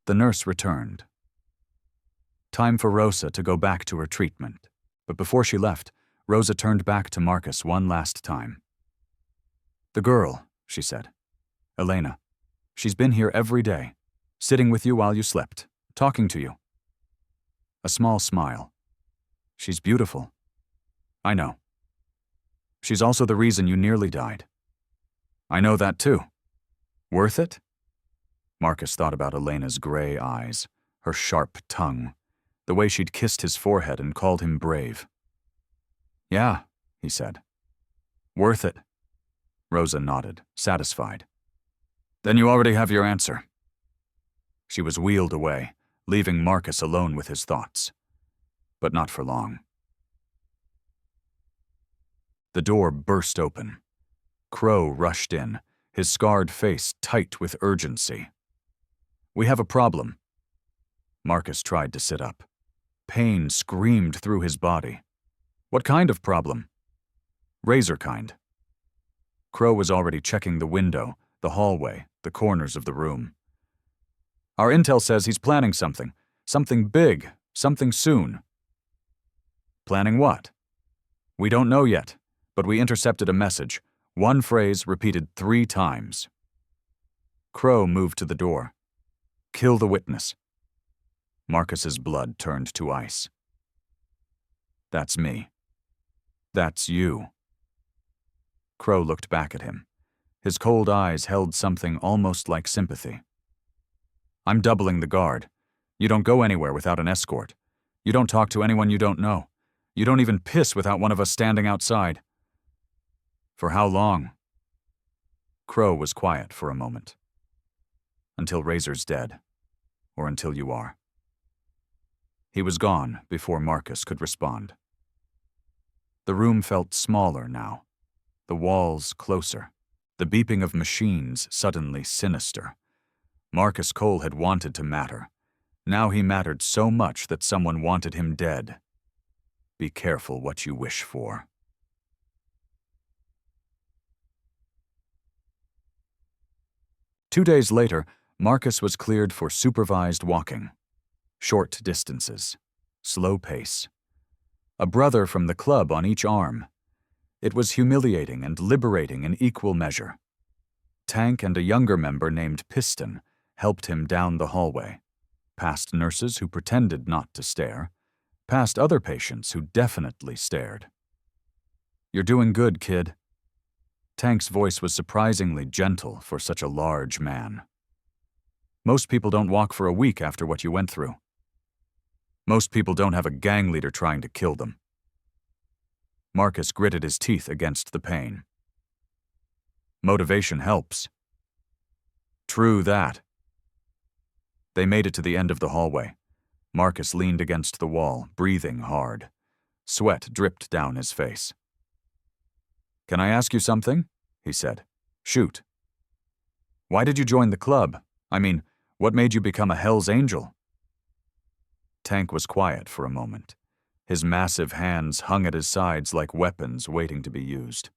The nurse returned. Time for Rosa to go back to her treatment. But before she left, Rosa turned back to Marcus one last time. "The girl," she said. "Elena. She's been here every day, sitting with you while you slept, talking to you." A small smile. "She's beautiful." "I know." "She's also the reason you nearly died." "I know that too." "Worth it?" Marcus thought about Elena's gray eyes, her sharp tongue, the way she'd kissed his forehead and called him brave. "Yeah," he said. "Worth it." Rosa nodded, satisfied. "Then you already have your answer." She was wheeled away, leaving Marcus alone with his thoughts. But not for long. The door burst open. Crow rushed in, his scarred face tight with urgency. "We have a problem." Marcus tried to sit up. Pain screamed through his body. "What kind of problem?" "Razor kind." Crow was already checking the window, the hallway, the corners of the room. "Our intel says he's planning something. Something big, something soon." "Planning what?" "We don't know yet, but we intercepted a message. One phrase repeated 3 times. Crow moved to the door. "Kill the witness." Marcus's blood turned to ice. "That's me. That's you." Crow looked back at him. His cold eyes held something almost like sympathy. "I'm doubling the guard. You don't go anywhere without an escort. You don't talk to anyone you don't know. You don't even piss without one of us standing outside." "For how long?" Crow was quiet for a moment. "Until Razor's dead. Or until you are." He was gone before Marcus could respond. The room felt smaller now. The walls closer. The beeping of machines suddenly sinister. Marcus Cole had wanted to matter. Now he mattered so much that someone wanted him dead. Be careful what you wish for. 2 days later, Marcus was cleared for supervised walking. Short distances. Slow pace. A brother from the club on each arm. It was humiliating and liberating in equal measure. Tank and a younger member named Piston helped him down the hallway, past nurses who pretended not to stare, past other patients who definitely stared. "You're doing good, kid." Tank's voice was surprisingly gentle for such a large man. "Most people don't walk for a week after what you went through. Most people don't have a gang leader trying to kill them." Marcus gritted his teeth against the pain. "Motivation helps." "True that." They made it to the end of the hallway. Marcus leaned against the wall, breathing hard. Sweat dripped down his face. "Can I ask you something?" he said. "Shoot." "Why did you join the club? I mean, what made you become a Hell's Angel?" Tank was quiet for a moment. His massive hands hung at his sides like weapons waiting to be used.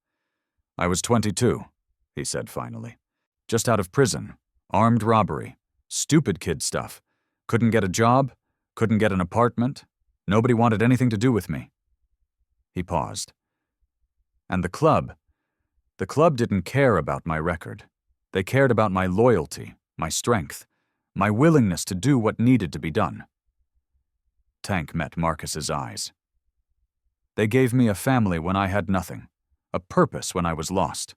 "I was 22, he said finally. "Just out of prison. Armed robbery. Stupid kid stuff. Couldn't get a job. Couldn't get an apartment. Nobody wanted anything to do with me." He paused. "And the club didn't care about my record. They cared about my loyalty, my strength, my willingness to do what needed to be done." Tank met Marcus's eyes. "They gave me a family when I had nothing, a purpose when I was lost,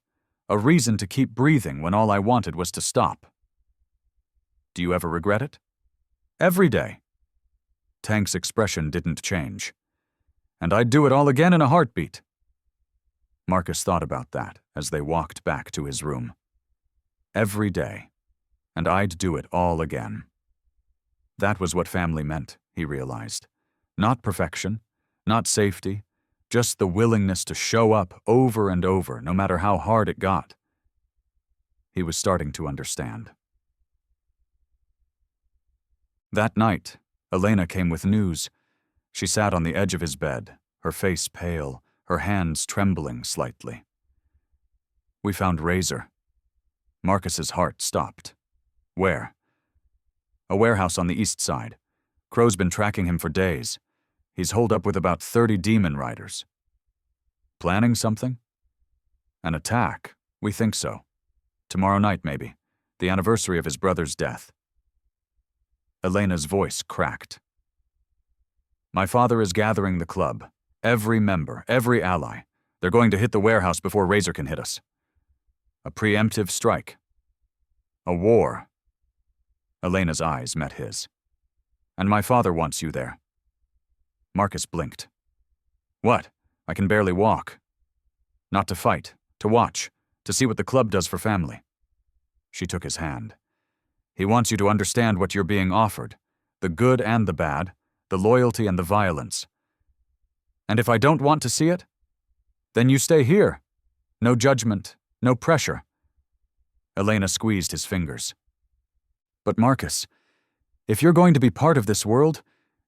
a reason to keep breathing when all I wanted was to stop." "Do you ever regret it?" "Every day." Tank's expression didn't change. "And I'd do it all again in a heartbeat." Marcus thought about that as they walked back to his room. Every day. And I'd do it all again. That was what family meant, he realized. Not perfection, not safety, just the willingness to show up over and over, no matter how hard it got. He was starting to understand. That night, Elena came with news. She sat on the edge of his bed, her face pale, her hands trembling slightly. "We found Razor." Marcus's heart stopped. "Where?" "A warehouse on the east side. Crow's been tracking him for days. He's holed up with about 30 demon riders." "Planning something?" "An attack. We think so. Tomorrow night, maybe. The anniversary of his brother's death." Elena's voice cracked. "My father is gathering the club. Every member, every ally. They're going to hit the warehouse before Razor can hit us. A preemptive strike. A war." Elena's eyes met his. "And my father wants you there." Marcus blinked. "What? I can barely walk." "Not to fight, to watch, to see what the club does for family." She took his hand. "He wants you to understand what you're being offered, the good and the bad, the loyalty and the violence. And if I don't want to see it, then you stay here. No judgment, no pressure." Elena squeezed his fingers. "But Marcus, if you're going to be part of this world,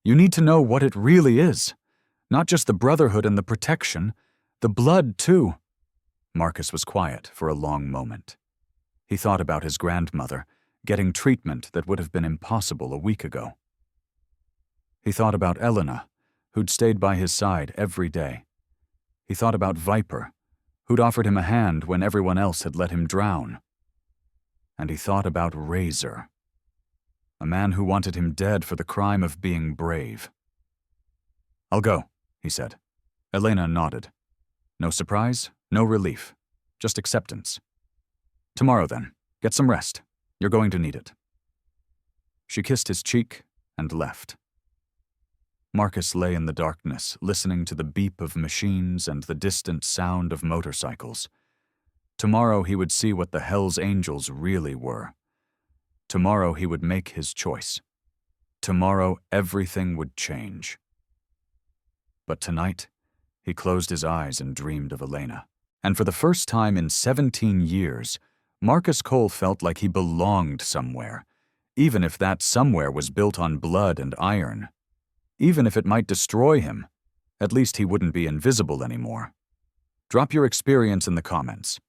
you need to know what it really is. Not just the brotherhood and the protection, the blood too." Marcus was quiet for a long moment. He thought about his grandmother, getting treatment that would have been impossible a week ago. He thought about Elena, who'd stayed by his side every day. He thought about Viper, who'd offered him a hand when everyone else had let him drown. And he thought about Razor, a man who wanted him dead for the crime of being brave. "I'll go," he said. Elena nodded. No surprise, no relief, just acceptance. "Tomorrow then, get some rest. You're going to need it." She kissed his cheek and left. Marcus lay in the darkness, listening to the beep of machines and the distant sound of motorcycles. Tomorrow he would see what the Hell's Angels really were. Tomorrow he would make his choice. Tomorrow everything would change. But tonight, he closed his eyes and dreamed of Elena. And for the first time in 17 years, Marcus Cole felt like he belonged somewhere, even if that somewhere was built on blood and iron. Even if it might destroy him, at least he wouldn't be invisible anymore. Drop your experience in the comments.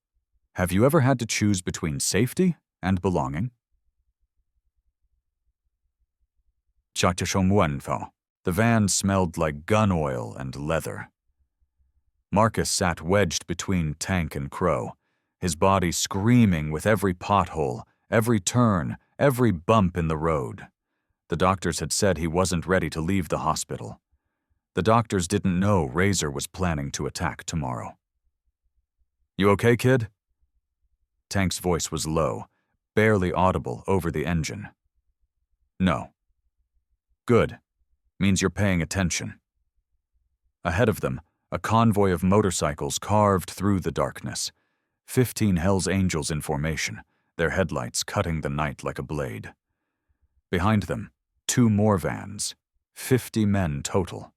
Have you ever had to choose between safety and belonging. The van smelled like gun oil and leather. Marcus sat wedged between Tank and Crow, his body screaming with every pothole, every turn, every bump in the road. The doctors had said he wasn't ready to leave the hospital. The doctors didn't know Razor was planning to attack tomorrow. "You okay, kid?" Tank's voice was low, barely audible over the engine. "No." "Good. Means you're paying attention." Ahead of them, a convoy of motorcycles carved through the darkness. 15 Hell's Angels in formation, their headlights cutting the night like a blade. Behind them, 2 more vans, 50 men total,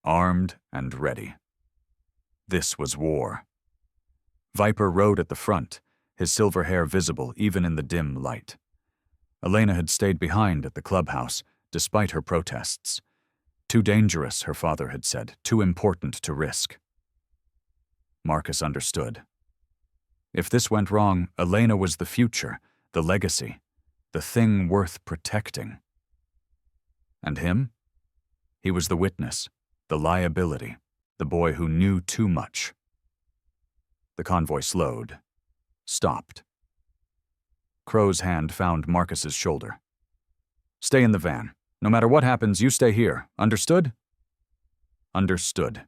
armed and ready. This was war. Viper rode at the front, his silver hair visible even in the dim light. Elena had stayed behind at the clubhouse, despite her protests. Too dangerous, her father had said, too important to risk. Marcus understood. If this went wrong, Elena was the future, the legacy, the thing worth protecting. And him? He was the witness, the liability, the boy who knew too much. The convoy slowed, stopped. Crow's hand found Marcus's shoulder. "Stay in the van. No matter what happens, you stay here. Understood?" "Understood."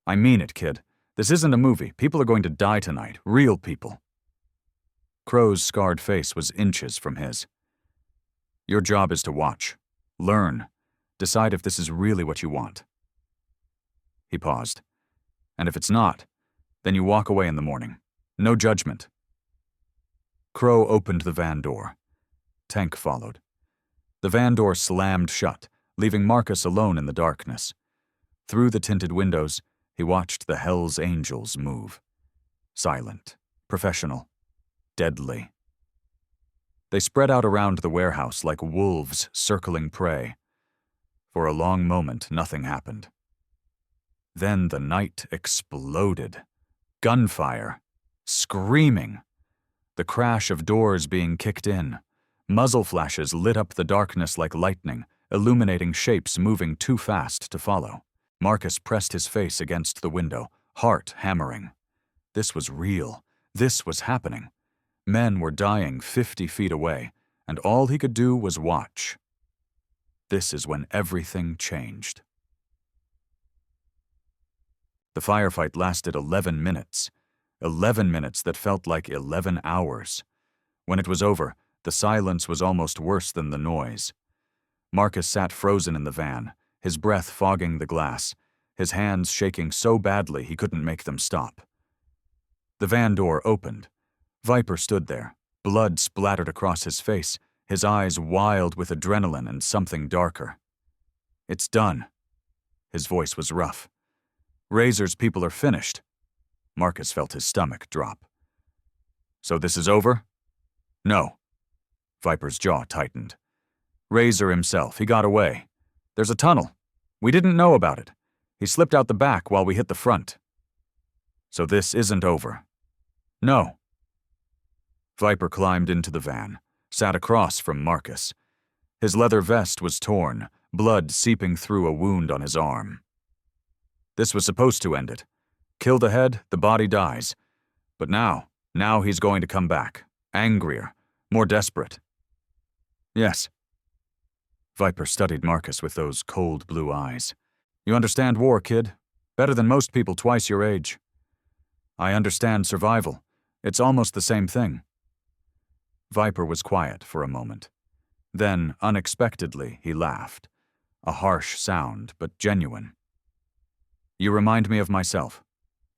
"I mean it, kid. This isn't a movie. People are going to die tonight. Real people." Crow's scarred face was inches from his. "Your job is to watch, learn, decide if this is really what you want." He paused. "And if it's not, then you walk away in the morning. No judgment." Crow opened the van door. Tank followed. The van door slammed shut, leaving Marcus alone in the darkness. Through the tinted windows, he watched the Hell's Angels move. Silent, professional, deadly. They spread out around the warehouse like wolves circling prey. For a long moment, nothing happened. Then the night exploded. Gunfire. Screaming. The crash of doors being kicked in. Muzzle flashes lit up the darkness like lightning, illuminating shapes moving too fast to follow. Marcus pressed his face against the window, heart hammering. This was real. This was happening. Men were dying 50 feet away, and all he could do was watch. This is when everything changed. The firefight lasted 11 minutes. 11 minutes that felt like 11 hours. When it was over, the silence was almost worse than the noise. Marcus sat frozen in the van, his breath fogging the glass, his hands shaking so badly he couldn't make them stop. The van door opened. Viper stood there, blood splattered across his face, his eyes wild with adrenaline and something darker. "It's done." His voice was rough. "Razor's people are finished." Marcus felt his stomach drop. "So this is over?" "No." Viper's jaw tightened. "Razor himself, he got away. There's a tunnel. We didn't know about it. He slipped out the back while we hit the front." "So this isn't over?" "No." Viper climbed into the van, sat across from Marcus. His leather vest was torn, blood seeping through a wound on his arm. "This was supposed to end it. Kill the head, the body dies. But now he's going to come back, angrier, more desperate." "Yes." Viper studied Marcus with those cold blue eyes. "You understand war, kid. Better than most people twice your age." "I understand survival. It's almost the same thing." Viper was quiet for a moment. Then, unexpectedly, he laughed. A harsh sound, but genuine. "You remind me of myself.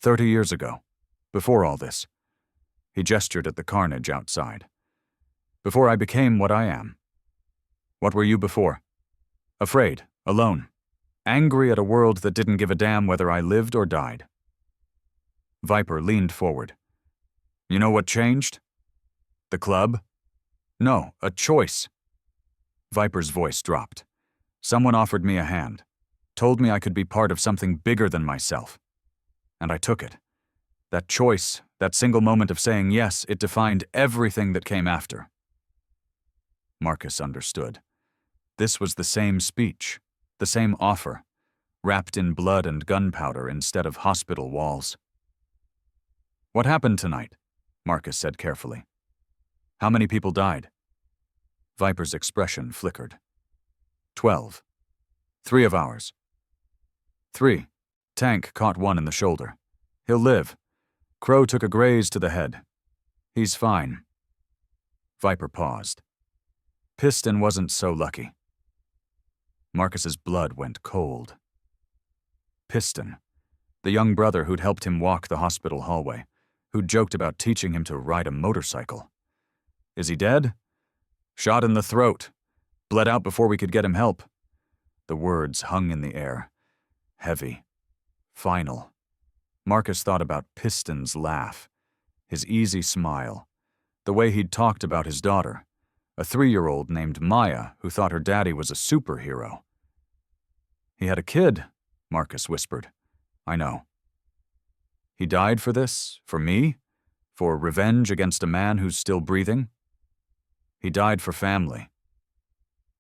30 years ago. Before all this." He gestured at the carnage outside. "Before I became what I am." "What were you before?" "Afraid, alone, angry at a world that didn't give a damn whether I lived or died." Viper leaned forward. "You know what changed?" "The club?" "No, a choice." Viper's voice dropped. "Someone offered me a hand, told me I could be part of something bigger than myself. And I took it. That choice, that single moment of saying yes, it defined everything that came after. Marcus understood. This was the same speech, the same offer, wrapped in blood and gunpowder instead of hospital walls. "What happened tonight?" Marcus said carefully. "How many people died?" Viper's expression flickered. 12. 3 of ours. 3. Tank caught one in the shoulder. He'll live. Crow took a graze to the head. He's fine." Viper paused. Piston wasn't so lucky. Marcus's blood went cold. Piston, the young brother who'd helped him walk the hospital hallway, who'd joked about teaching him to ride a motorcycle. Is he dead? Shot in the throat. Bled out before we could get him help. The words hung in the air. Heavy. Final. Marcus thought about Piston's laugh, his easy smile, the way he'd talked about his daughter, a 3-year-old named Maya who thought her daddy was a superhero. "He had a kid," Marcus whispered. "I know." "He died for this? For me? For revenge against a man who's still breathing?" "He died for family."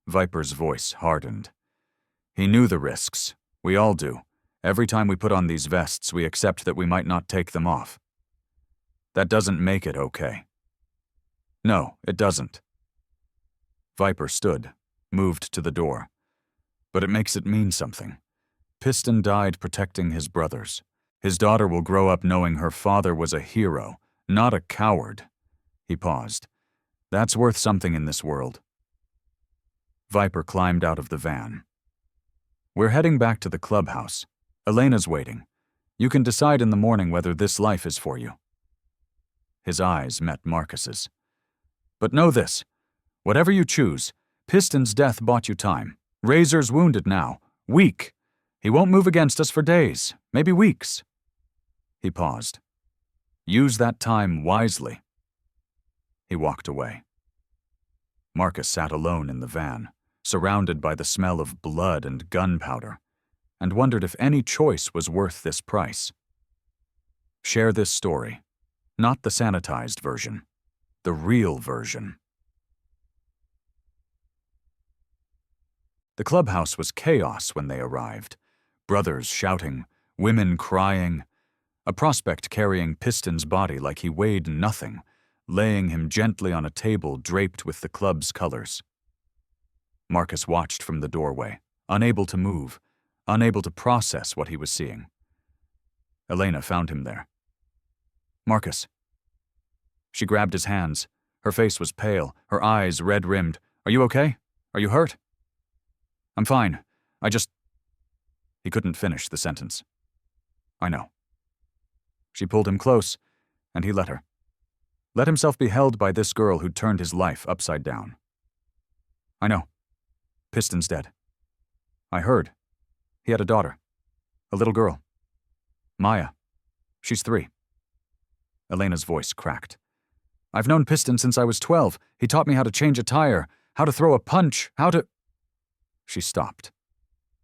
Viper's voice hardened. "He knew the risks. We all do. Every time we put on these vests, we accept that we might not take them off. That doesn't make it okay." "No, it doesn't." Viper stood, moved to the door. "But it makes it mean something. Piston died protecting his brothers. His daughter will grow up knowing her father was a hero, not a coward." He paused. "That's worth something in this world." Viper climbed out of the van. "We're heading back to the clubhouse. Elena's waiting. You can decide in the morning whether this life is for you." His eyes met Marcus's. "But know this. Whatever you choose, Piston's death bought you time. Razor's wounded now. Weak. He won't move against us for days, maybe weeks." He paused. "Use that time wisely." He walked away. Marcus sat alone in the van, surrounded by the smell of blood and gunpowder, and wondered if any choice was worth this price. Share this story, not the sanitized version, the real version. The clubhouse was chaos when they arrived. Brothers shouting, women crying, a prospect carrying Piston's body like he weighed nothing, laying him gently on a table draped with the club's colors. Marcus watched from the doorway, unable to move, unable to process what he was seeing. Elena found him there. "Marcus." She grabbed his hands. Her face was pale, her eyes red-rimmed. "Are you okay? Are you hurt?" "I'm fine. He couldn't finish the sentence. "I know." She pulled him close, and he let her. Let himself be held by this girl who'd turned his life upside down. "I know. Piston's dead. I heard. He had a daughter. A little girl. Maya. She's 3. Elena's voice cracked. "I've known Piston since I was 12. He taught me how to change a tire, how to throw a punch, how to—" She stopped,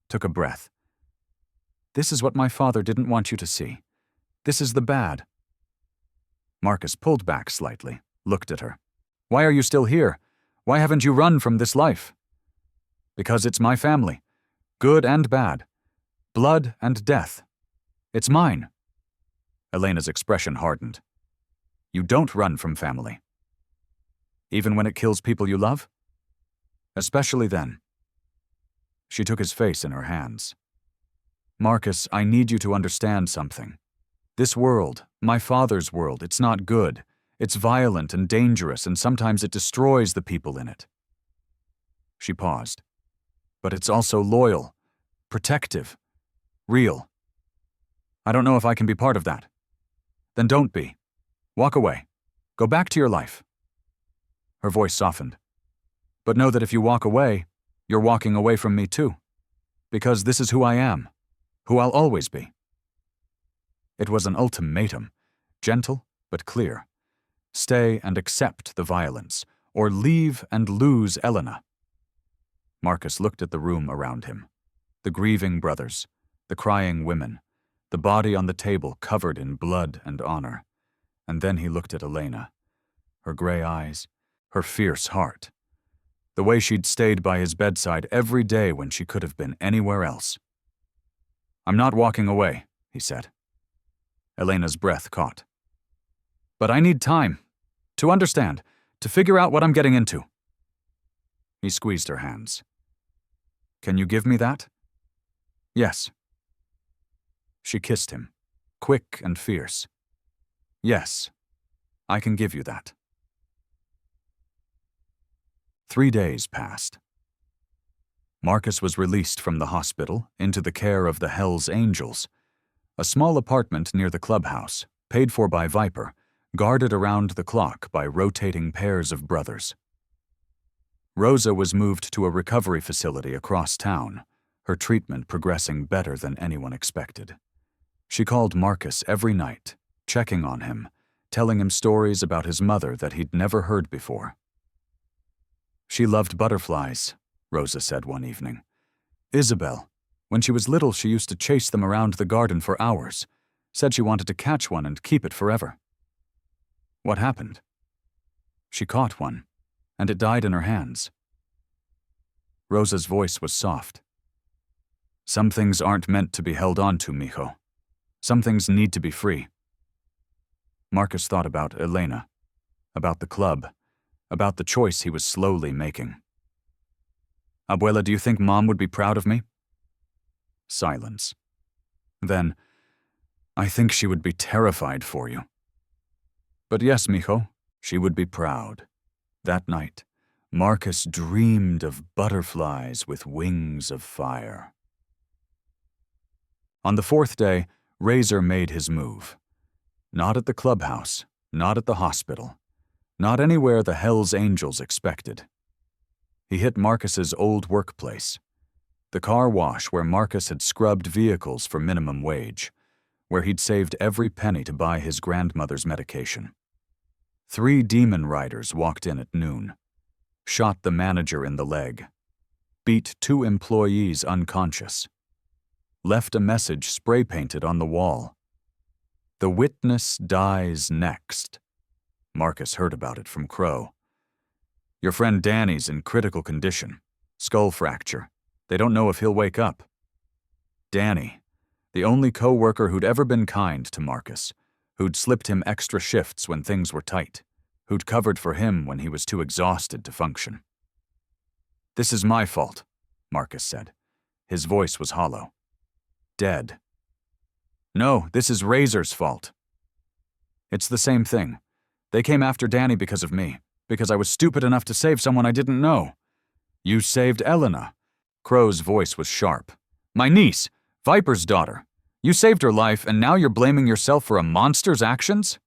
took a breath. "This is what my father didn't want you to see. This is the bad." Marcus pulled back slightly, looked at her. "Why are you still here? Why haven't you run from this life?" "Because it's my family. Good and bad. Blood and death. It's mine." Elena's expression hardened. "You don't run from family." "Even when it kills people you love?" "Especially then." She took his face in her hands. "Marcus, I need you to understand something. This world, my father's world, it's not good. It's violent and dangerous, and sometimes it destroys the people in it." She paused. "But it's also loyal, protective, real. I don't know if I can be part of that." "Then don't be. Walk away. Go back to your life." Her voice softened. "But know that if you walk away, you're walking away from me too. Because this is who I am, who I'll always be." It was an ultimatum, gentle but clear. Stay and accept the violence, or leave and lose Elena. Marcus looked at the room around him. The grieving brothers, the crying women, the body on the table covered in blood and honor. And then he looked at Elena, her gray eyes, her fierce heart, the way she'd stayed by his bedside every day when she could have been anywhere else. "I'm not walking away," he said. Elena's breath caught. "But I need time, to understand, to figure out what I'm getting into." He squeezed her hands. "Can you give me that?" "Yes." She kissed him, quick and fierce. "Yes, I can give you that." 3 days passed. Marcus was released from the hospital into the care of the Hells Angels, a small apartment near the clubhouse, paid for by Viper, guarded around the clock by rotating pairs of brothers. Rosa was moved to a recovery facility across town, her treatment progressing better than anyone expected. She called Marcus every night, checking on him, telling him stories about his mother that he'd never heard before. "She loved butterflies," Rosa said one evening. "Isabel, when she was little, she used to chase them around the garden for hours, said she wanted to catch one and keep it forever." "What happened?" "She caught one, and it died in her hands." Rosa's voice was soft. "Some things aren't meant to be held on to, mijo. Some things need to be free." Marcus thought about Elena, about the club, about the choice he was slowly making. "Abuela, do you think Mom would be proud of me?" Silence. Then, "I think she would be terrified for you." "But yes, mijo, she would be proud." That night, Marcus dreamed of butterflies with wings of fire. On the 4th day, Razor made his move. Not at the clubhouse, not at the hospital, not anywhere the Hells Angels expected. He hit Marcus's old workplace, the car wash where Marcus had scrubbed vehicles for minimum wage, where he'd saved every penny to buy his grandmother's medication. 3 demon riders walked in at noon, shot the manager in the leg, beat 2 employees unconscious, left a message spray-painted on the wall. "The witness dies next." Marcus heard about it from Crow. "Your friend Danny's in critical condition. Skull fracture. They don't know if he'll wake up." Danny, the only co-worker who'd ever been kind to Marcus, who'd slipped him extra shifts when things were tight, who'd covered for him when he was too exhausted to function. "This is my fault," Marcus said. His voice was hollow. "Dead." "No, this is Razor's fault." "It's the same thing. They came after Danny because of me, because I was stupid enough to save someone I didn't know." "You saved Elena." Crow's voice was sharp. "My niece, Viper's daughter. You saved her life, and now you're blaming yourself for a monster's actions?"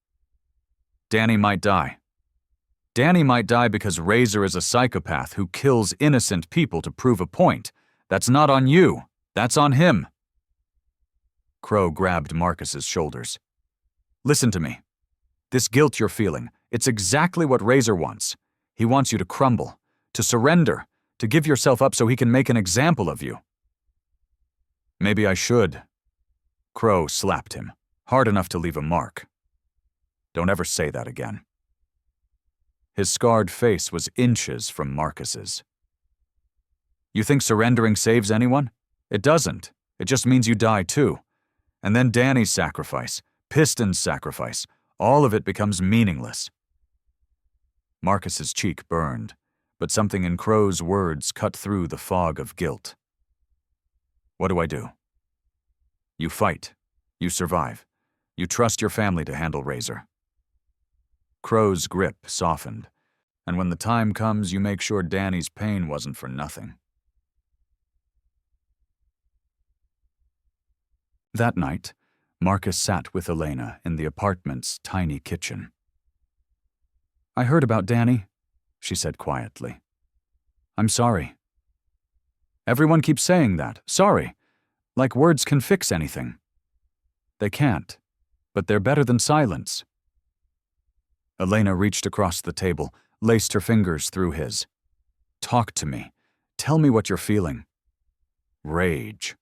"Danny might die. Danny might die because Razor is a psychopath who kills innocent people to prove a point. That's not on you. That's on him." Crow grabbed Marcus's shoulders. "Listen to me. This guilt you're feeling, it's exactly what Razor wants. He wants you to crumble, to surrender, to give yourself up so he can make an example of you." "Maybe I should." Crow slapped him, hard enough to leave a mark. "Don't ever say that again." His scarred face was inches from Marcus's. "You think surrendering saves anyone? It doesn't. It just means you die too. And then Danny's sacrifice, Piston's sacrifice, all of it becomes meaningless." Marcus's cheek burned, but something in Crow's words cut through the fog of guilt. "What do I do?" "You fight. You survive. You trust your family to handle Razor." Crow's grip softened, and when the time comes, you make sure Danny's pain wasn't for nothing. That night, Marcus sat with Elena in the apartment's tiny kitchen. "I heard about Danny," she said quietly. "I'm sorry." "Everyone keeps saying that. Sorry. Like words can fix anything." "They can't, but they're better than silence." Elena reached across the table, laced her fingers through his. "Talk to me. Tell me what you're feeling." "Rage."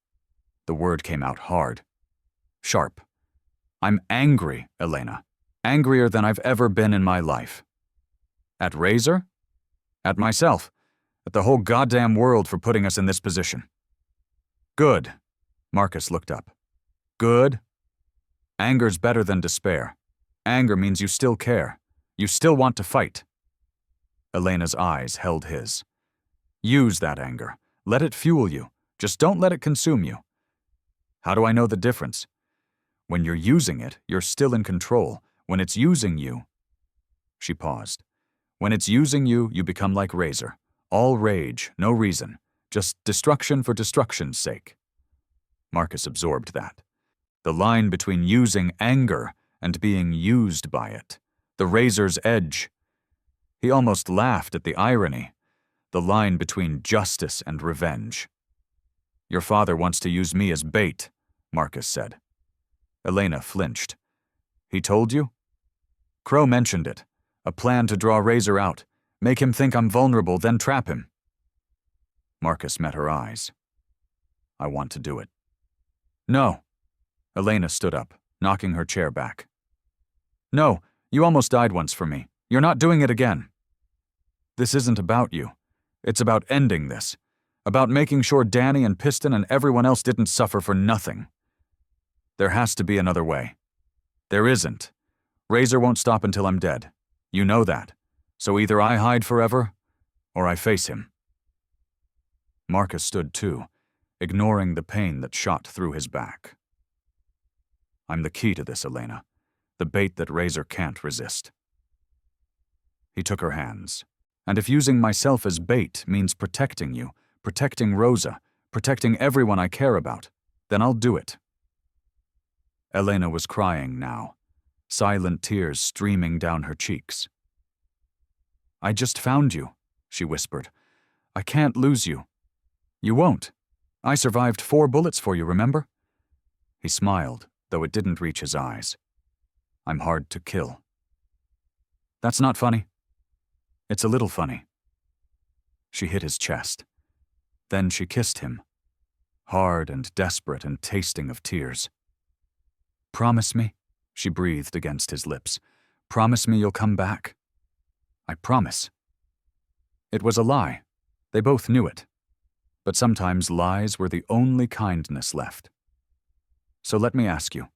The word came out hard. sharp. I'm angry, Elena. Angrier than I've ever been in my life. At Razor? At myself. At the whole goddamn world for putting us in this position. Good. Marcus looked up. Good? Anger's better than despair. Anger means you still care. You still want to fight. Elena's eyes held his. Use that anger. Let it fuel you. Just don't let it consume you. How do I know the difference? When you're using it, you're still in control. When it's using you... She paused. When it's using you, you become like Razor. All rage, no reason. Just destruction for destruction's sake. Marcus absorbed that. The line between using anger and being used by it. The razor's edge. He almost laughed at the irony. The line between justice and revenge. Your father wants to use me as bait, Marcus said. Elena flinched. He told you? Crow mentioned it. A plan to draw Razor out. Make him think I'm vulnerable, then trap him. Marcus met her eyes. I want to do it. No. Elena stood up, knocking her chair back. No, you almost died once for me. You're not doing it again. This isn't about you. It's about ending this. About making sure Danny and Piston and everyone else didn't suffer for nothing. There has to be another way. There isn't. Razor won't stop until I'm dead. You know that. So either I hide forever, or I face him. Marcus stood too, ignoring the pain that shot through his back. I'm the key to this, Elena. The bait that Razor can't resist. He took her hands. And if using myself as bait means protecting you, protecting Rosa, protecting everyone I care about, then I'll do it. Elena was crying now, silent tears streaming down her cheeks. I just found you, she whispered. I can't lose you. You won't. I survived 4 bullets for you, remember? He smiled, though it didn't reach his eyes. I'm hard to kill. That's not funny. It's a little funny. She hit his chest. Then she kissed him, hard and desperate and tasting of tears. Promise me, she breathed against his lips. Promise me you'll come back. I promise. It was a lie. They both knew it. But sometimes lies were the only kindness left. So let me ask you,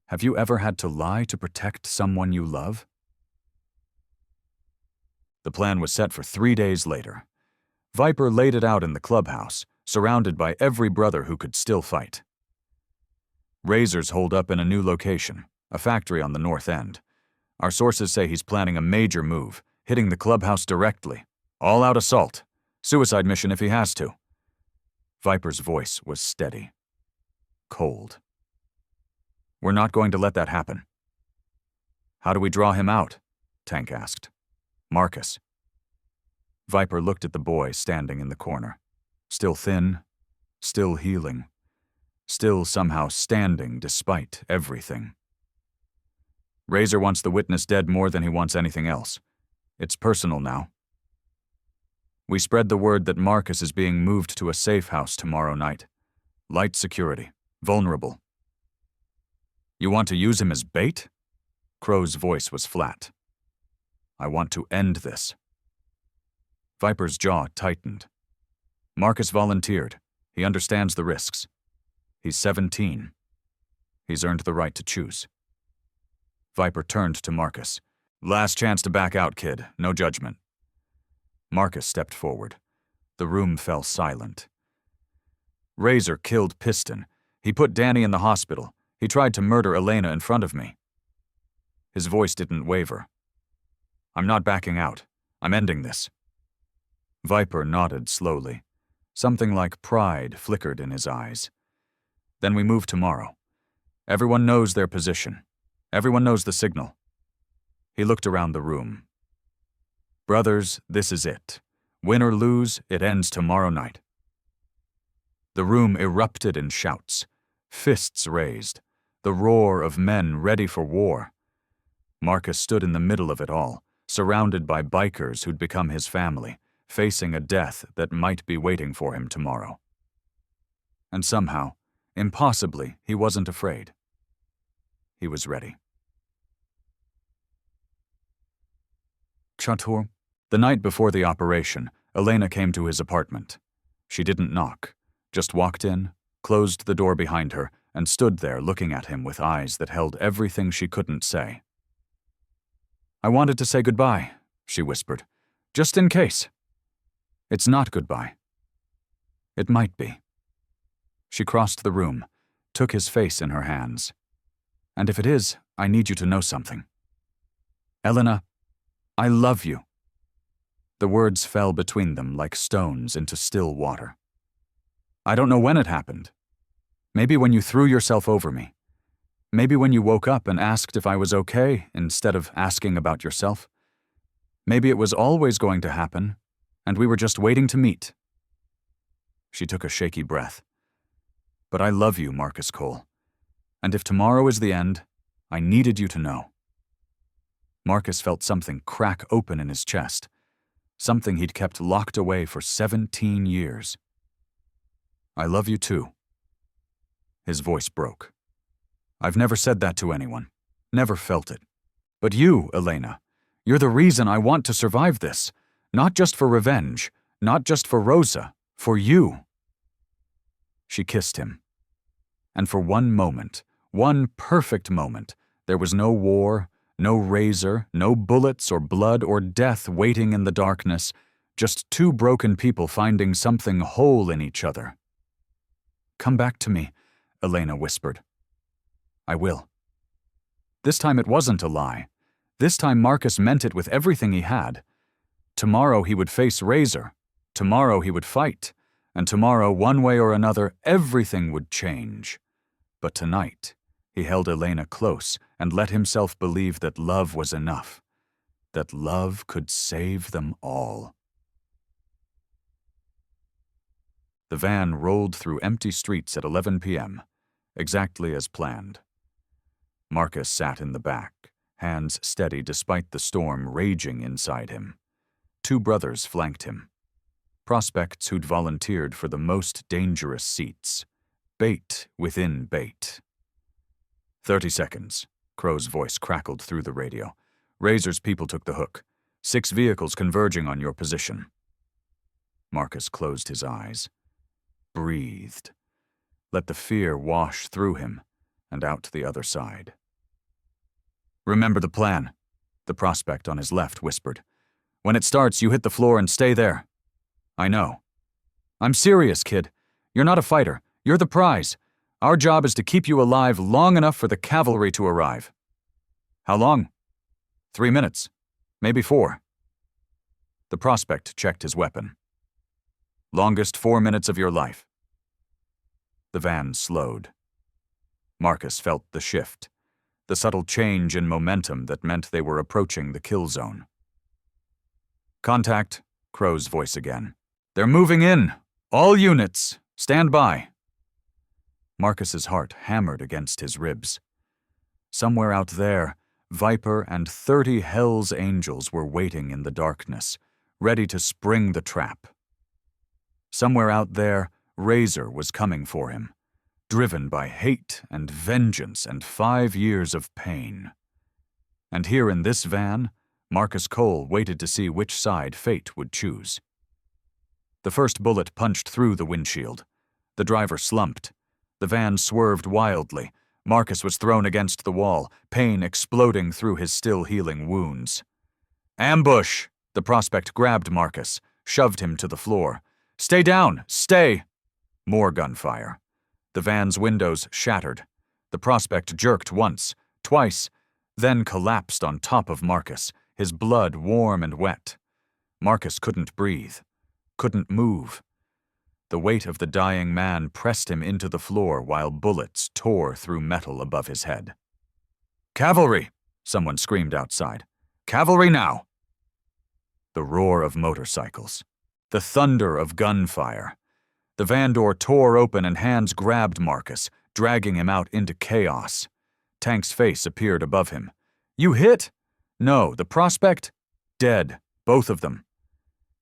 have you ever had to lie to protect someone you love? The plan was set for 3 days later. Viper laid it out in the clubhouse, surrounded by every brother who could still fight. Razor's holed up in a new location, a factory on the north end. Our sources say he's planning a major move, hitting the clubhouse directly. All-out assault. Suicide mission if he has to. Viper's voice was steady. Cold. We're not going to let that happen. How do we draw him out? Tank asked. Marcus. Viper looked at the boy standing in the corner. Still thin, still healing, still somehow standing despite everything. Razor wants the witness dead more than he wants anything else. It's personal now. We spread the word that Marcus is being moved to a safe house tomorrow night. Light security, vulnerable. You want to use him as bait? Crow's voice was flat. I want to end this. Viper's jaw tightened. Marcus volunteered. He understands the risks. He's 17. He's earned the right to choose. Viper turned to Marcus. Last chance to back out, kid. No judgment. Marcus stepped forward. The room fell silent. Razor killed Piston. He put Danny in the hospital. He tried to murder Elena in front of me. His voice didn't waver. I'm not backing out. I'm ending this. Viper nodded slowly. Something like pride flickered in his eyes. Then we move tomorrow. Everyone knows their position. Everyone knows the signal. He looked around the room. Brothers, this is it. Win or lose, it ends tomorrow night. The room erupted in shouts, fists raised, the roar of men ready for war. Marcus stood in the middle of it all, surrounded by bikers who'd become his family, facing a death that might be waiting for him tomorrow. And somehow, impossibly, he wasn't afraid. he was ready. Chatur. The night before the operation, Elena came to his apartment. She didn't knock, just walked in, closed the door behind her, and stood there looking at him with eyes that held everything she couldn't say. "I wanted to say goodbye," she whispered, "just in case." "It's not goodbye." "It might be." She crossed the room, took his face in her hands. "And if it is, I need you to know something. Elena, I love you." The words fell between them like stones into still water. "I don't know when it happened. Maybe when you threw yourself over me. Maybe when you woke up and asked if I was okay instead of asking about yourself. Maybe it was always going to happen, and we were just waiting to meet." She took a shaky breath. "But I love you, Marcus Cole. And if tomorrow is the end, I needed you to know." Marcus felt something crack open in his chest, something he'd kept locked away for 17 years. "I love you too." His voice broke. "I've never said that to anyone, never felt it. But you, Elena, you're the reason I want to survive this, not just for revenge, not just for Rosa, for you." She kissed him. And for one moment, one perfect moment, there was no war, no razor, no bullets or blood or death waiting in the darkness, just two broken people finding something whole in each other. "Come back to me," Elena whispered. "I will." This time it wasn't a lie. This time Marcus meant it with everything he had. Tomorrow he would face Razor. Tomorrow he would fight. And tomorrow, one way or another, everything would change. But tonight, he held Elena close and let himself believe that love was enough. That love could save them all. The van rolled through empty streets at 11 p.m., exactly as planned. Marcus sat in the back, hands steady despite the storm raging inside him. Two brothers flanked him. Prospects who'd volunteered for the most dangerous seats. Bait within bait. 30 seconds, Crow's voice crackled through the radio. Razor's people took the hook. 6 vehicles converging on your position. Marcus closed his eyes. Breathed. Let the fear wash through him and out the other side. "Remember the plan," the prospect on his left whispered. "When it starts, you hit the floor and stay there." "I know." "I'm serious, kid. You're not a fighter. You're the prize. Our job is to keep you alive long enough for the cavalry to arrive." "How long?" 3 minutes. Maybe 4. The prospect checked his weapon. "Longest 4 minutes of your life." The van slowed. Marcus felt the shift, the subtle change in momentum that meant they were approaching the kill zone. "Contact," Crow's voice again. "They're moving in. All units, stand by." Marcus's heart hammered against his ribs. Somewhere out there, Viper and 30 Hell's Angels were waiting in the darkness, ready to spring the trap. Somewhere out there, Razor was coming for him, driven by hate and vengeance and 5 years of pain. And here in this van, Marcus Cole waited to see which side fate would choose. The first bullet punched through the windshield. The driver slumped. The van swerved wildly. Marcus was thrown against the wall, pain exploding through his still-healing wounds. "Ambush!" The prospect grabbed Marcus, shoved him to the floor. "Stay down! Stay!" More gunfire. The van's windows shattered. The prospect jerked once, twice, then collapsed on top of Marcus, his blood warm and wet. Marcus couldn't breathe, couldn't move. The weight of the dying man pressed him into the floor while bullets tore through metal above his head. "Cavalry!" someone screamed outside. "Cavalry now!" The roar of motorcycles. The thunder of gunfire. The van door tore open and hands grabbed Marcus, dragging him out into chaos. Tank's face appeared above him. "You hit?" "No, the prospect?" "Dead, both of them."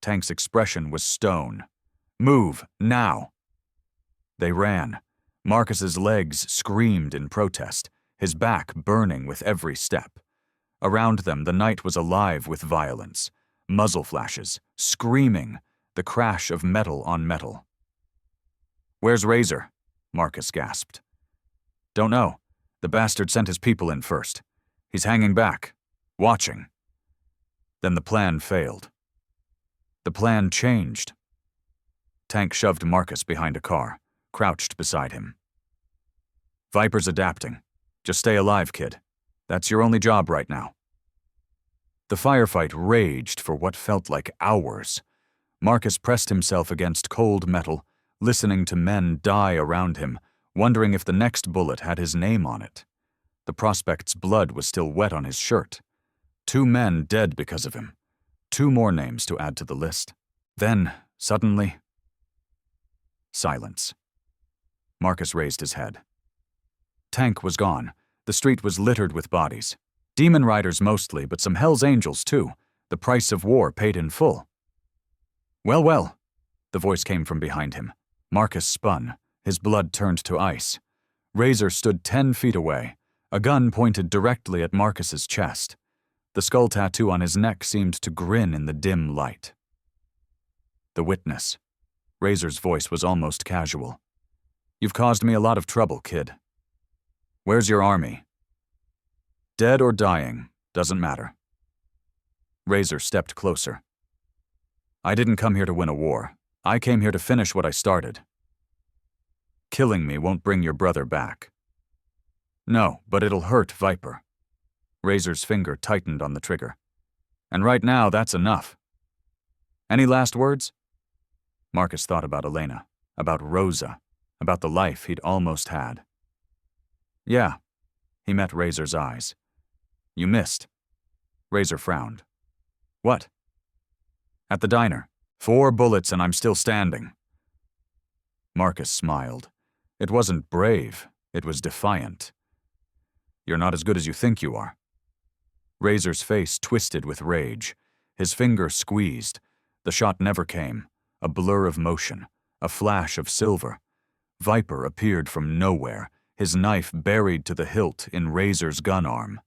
Tank's expression was stone. "Move, now." They ran. Marcus's legs screamed in protest. his back burning with every step. Around them, the night was alive with violence. Muzzle flashes, screaming, the crash of metal on metal. "Where's Razor?" Marcus gasped. "Don't know. The bastard sent his people in first. He's hanging back, watching." Then the plan failed. The plan changed. Tank shoved Marcus behind a car, crouched beside him. "Viper's adapting. Just stay alive, kid. That's your only job right now." The firefight raged for what felt like hours. Marcus pressed himself against cold metal, listening to men die around him, wondering if the next bullet had his name on it. The prospect's blood was still wet on his shirt. 2 men dead because of him. 2 more names to add to the list. Then, suddenly, silence. Marcus raised his head. Tank was gone. The street was littered with bodies. Demon riders mostly, but some Hell's Angels too. The price of war paid in full. "Well, well," the voice came from behind him. Marcus spun. His blood turned to ice. Razor stood 10 feet away, a gun pointed directly at Marcus's chest. The skull tattoo on his neck seemed to grin in the dim light. "The witness." Razor's voice was almost casual. "You've caused me a lot of trouble, kid. Where's your army?" "Dead or dying, doesn't matter." Razor stepped closer. "I didn't come here to win a war. I came here to finish what I started. Killing me won't bring your brother back." "No, but it'll hurt Viper." Razor's finger tightened on the trigger. "And right now, that's enough. Any last words?" Marcus thought about Elena, about Rosa, about the life he'd almost had. "Yeah." He met Razor's eyes. "You missed." Razor frowned. "What?" "At the diner. 4 bullets and I'm still standing." Marcus smiled. It wasn't brave, it was defiant. "You're not as good as you think you are." Razor's face twisted with rage. His finger squeezed. The shot never came. A blur of motion, a flash of silver. Viper appeared from nowhere, his knife buried to the hilt in Razor's gun arm.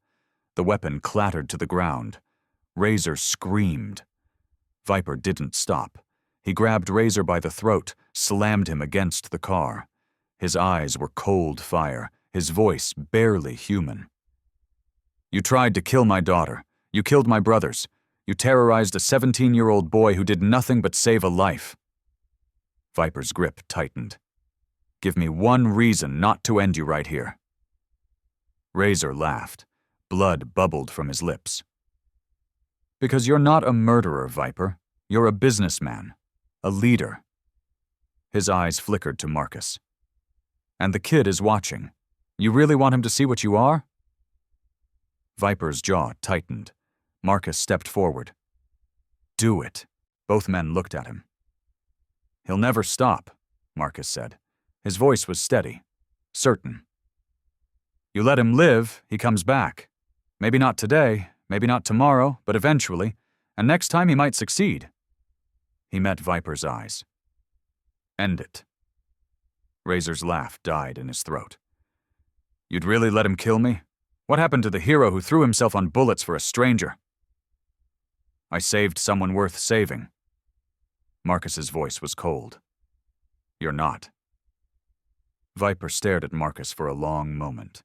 The weapon clattered to the ground. Razor screamed. Viper didn't stop. He grabbed Razor by the throat, slammed him against the car. His eyes were cold fire, his voice barely human. "You tried to kill my daughter. You killed my brothers. You terrorized a 17-year-old boy who did nothing but save a life." Viper's grip tightened. "Give me one reason not to end you right here." Razor laughed. Blood bubbled from his lips. "Because you're not a murderer, Viper. You're a businessman. A leader." His eyes flickered to Marcus. "And the kid is watching. You really want him to see what you are?" Viper's jaw tightened. Marcus stepped forward. "Do it." Both men looked at him. "He'll never stop," Marcus said. His voice was steady, certain. "You let him live, he comes back. Maybe not today, maybe not tomorrow, but eventually, and next time he might succeed." He met Viper's eyes. "End it." Razor's laugh died in his throat. "You'd really let him kill me? What happened to the hero who threw himself on bullets for a stranger?" "I saved someone worth saving." Marcus's voice was cold. "You're not." Viper stared at Marcus for a long moment.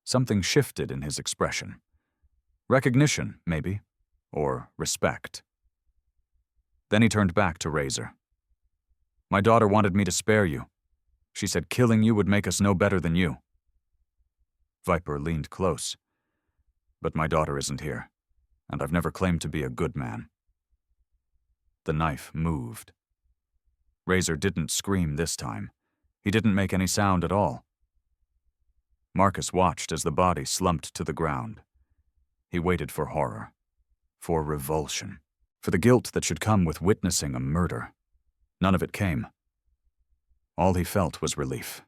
Something shifted in his expression. Recognition, maybe, or respect. Then he turned back to Razor. "My daughter wanted me to spare you. She said killing you would make us no better than you." Viper leaned close. "But my daughter isn't here, and I've never claimed to be a good man." The knife moved. Razor didn't scream this time. He didn't make any sound at all. Marcus watched as the body slumped to the ground. He waited for horror, for revulsion, for the guilt that should come with witnessing a murder. None of it came. All he felt was relief.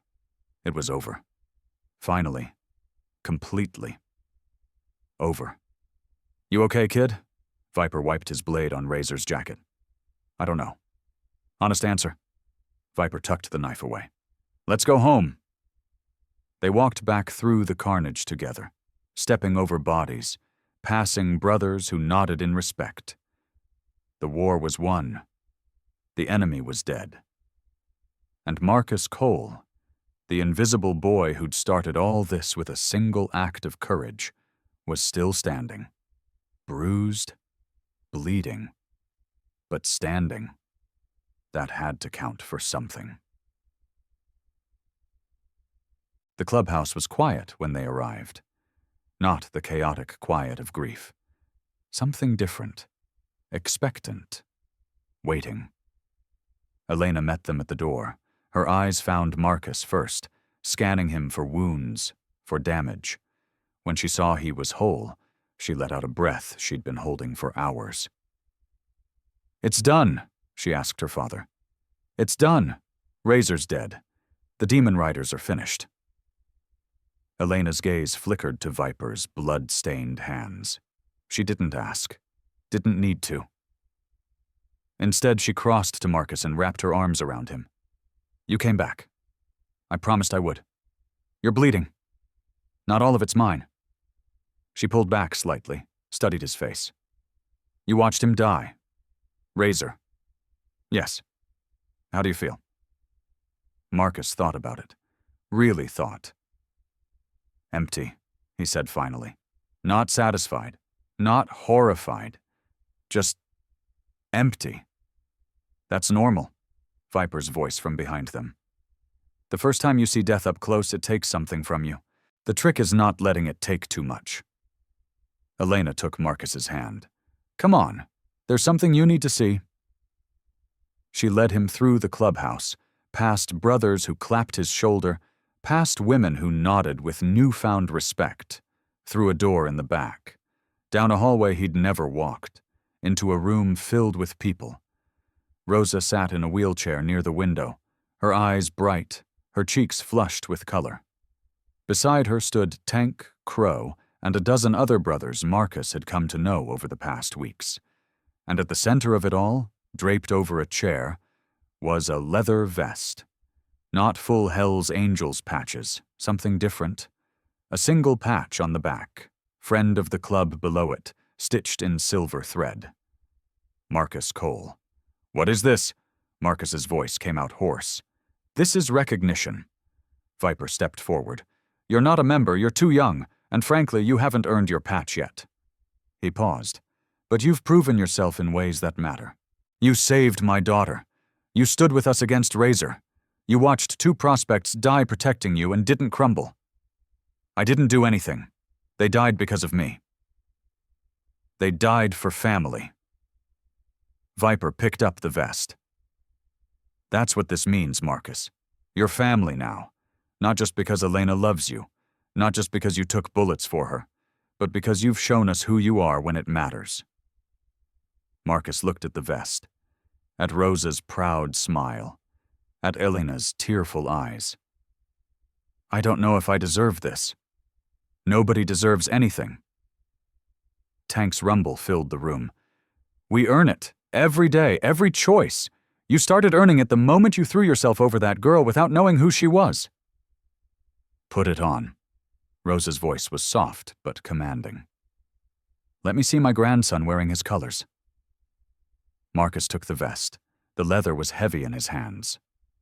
It was over. Finally. Completely. Over. "You okay, kid?" Viper wiped his blade on Razor's jacket. "I don't know." "Honest answer." Viper tucked the knife away. "Let's go home." They walked back through the carnage together, stepping over bodies, passing brothers who nodded in respect. The war was won. The enemy was dead. And Marcus Cole, the invisible boy who'd started all this with a single act of courage, was still standing, bruised, bleeding, but standing. That had to count for something. The clubhouse was quiet when they arrived. Not the chaotic quiet of grief. Something different. Expectant. Waiting. Elena met them at the door. Her eyes found Marcus first, scanning him for wounds, for damage. When she saw he was whole, she let out a breath she'd been holding for hours. "It's done," she asked her father. "It's done. Razor's dead. The demon riders are finished." Elena's gaze flickered to Viper's blood-stained hands. She didn't ask. Didn't need to. Instead, she crossed to Marcus and wrapped her arms around him. "You came back. I promised I would. You're bleeding. Not all of it's mine." She pulled back slightly, studied his face. "You watched him die. Razor. Yes. How do you feel?" Marcus thought about it. Really thought. "Empty," he said finally. Not satisfied. Not horrified. Just empty. "That's normal," Viper's voice from behind them. "The first time you see death up close, it takes something from you. The trick is not letting it take too much." Elena took Marcus's hand. "Come on. There's something you need to see." She led him through the clubhouse, past brothers who clapped his shoulder, past women who nodded with newfound respect, through a door in the back, down a hallway he'd never walked, into a room filled with people. Rosa sat in a wheelchair near the window, her eyes bright, her cheeks flushed with color. Beside her stood Tank, Crow, and a dozen other brothers Marcus had come to know over the past weeks. And at the center of it all, draped over a chair, was a leather vest. Not full Hell's Angels patches, something different. A single patch on the back, friend of the club below it, stitched in silver thread. Marcus Cole. "What is this?" Marcus's voice came out hoarse. "This is recognition." Viper stepped forward. "You're not a member, you're too young, and frankly, you haven't earned your patch yet." He paused. "But you've proven yourself in ways that matter. You saved my daughter. You stood with us against Razor. You watched two prospects die protecting you and didn't crumble. I didn't do anything. They died because of me. They died for family." Viper picked up the vest. "That's what this means, Marcus. You're family now. Not just because Elena loves you, not just because you took bullets for her, but because you've shown us who you are when it matters." Marcus looked at the vest, at Rosa's proud smile, at Elena's tearful eyes. "I don't know if I deserve this. Nobody deserves anything." Tank's rumble filled the room. "We earn it, every day, every choice. You started earning it the moment you threw yourself over that girl without knowing who she was." "Put it on." Rosa's voice was soft but commanding. "Let me see my grandson wearing his colors." Marcus took the vest. The leather was heavy in his hands.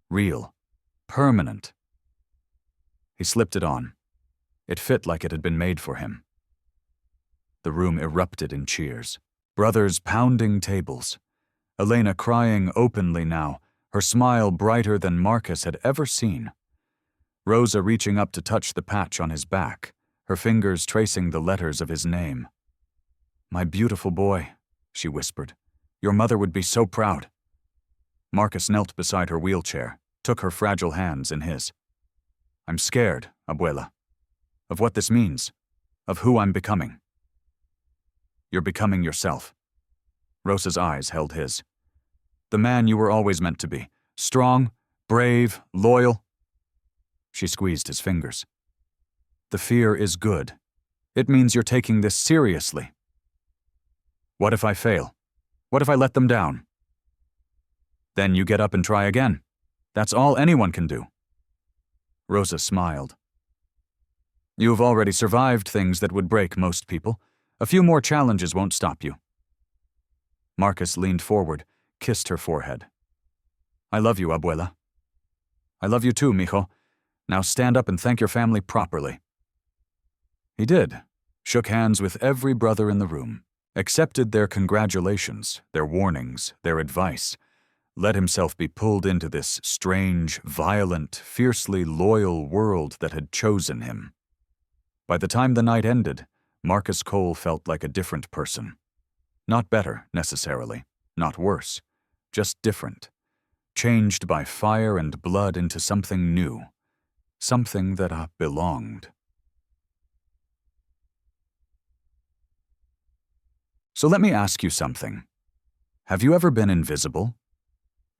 Real. Permanent. He slipped it on. It fit like it had been made for him. The room erupted in cheers. Brothers pounding tables. Elena crying openly now, her smile brighter than Marcus had ever seen. Rosa reaching up to touch the patch on his back, her fingers tracing the letters of his name. "My beautiful boy," she whispered. "Your mother would be so proud." Marcus knelt beside her wheelchair, took her fragile hands in his. "I'm scared, Abuela, of what this means, of who I'm becoming." "You're becoming yourself." Rosa's eyes held his. "The man you were always meant to be. Strong, brave, loyal." She squeezed his fingers. "The fear is good. It means you're taking this seriously." "What if I fail? What if I let them down?" "Then you get up and try again. That's all anyone can do." Rosa smiled. You have already survived things that would break most people. A few more challenges won't stop you. Marcus leaned forward, kissed her forehead. I love you, Abuela. I love you too, mijo. Now stand up and thank your family properly. He did, shook hands with every brother in the room, accepted their congratulations, their warnings, their advice, let himself be pulled into this strange, violent, fiercely loyal world that had chosen him. By the time the night ended, Marcus Cole felt like a different person. Not better, necessarily, not worse, just different. Changed by fire and blood into something new, something that belonged. So let me ask you something. Have you ever been invisible?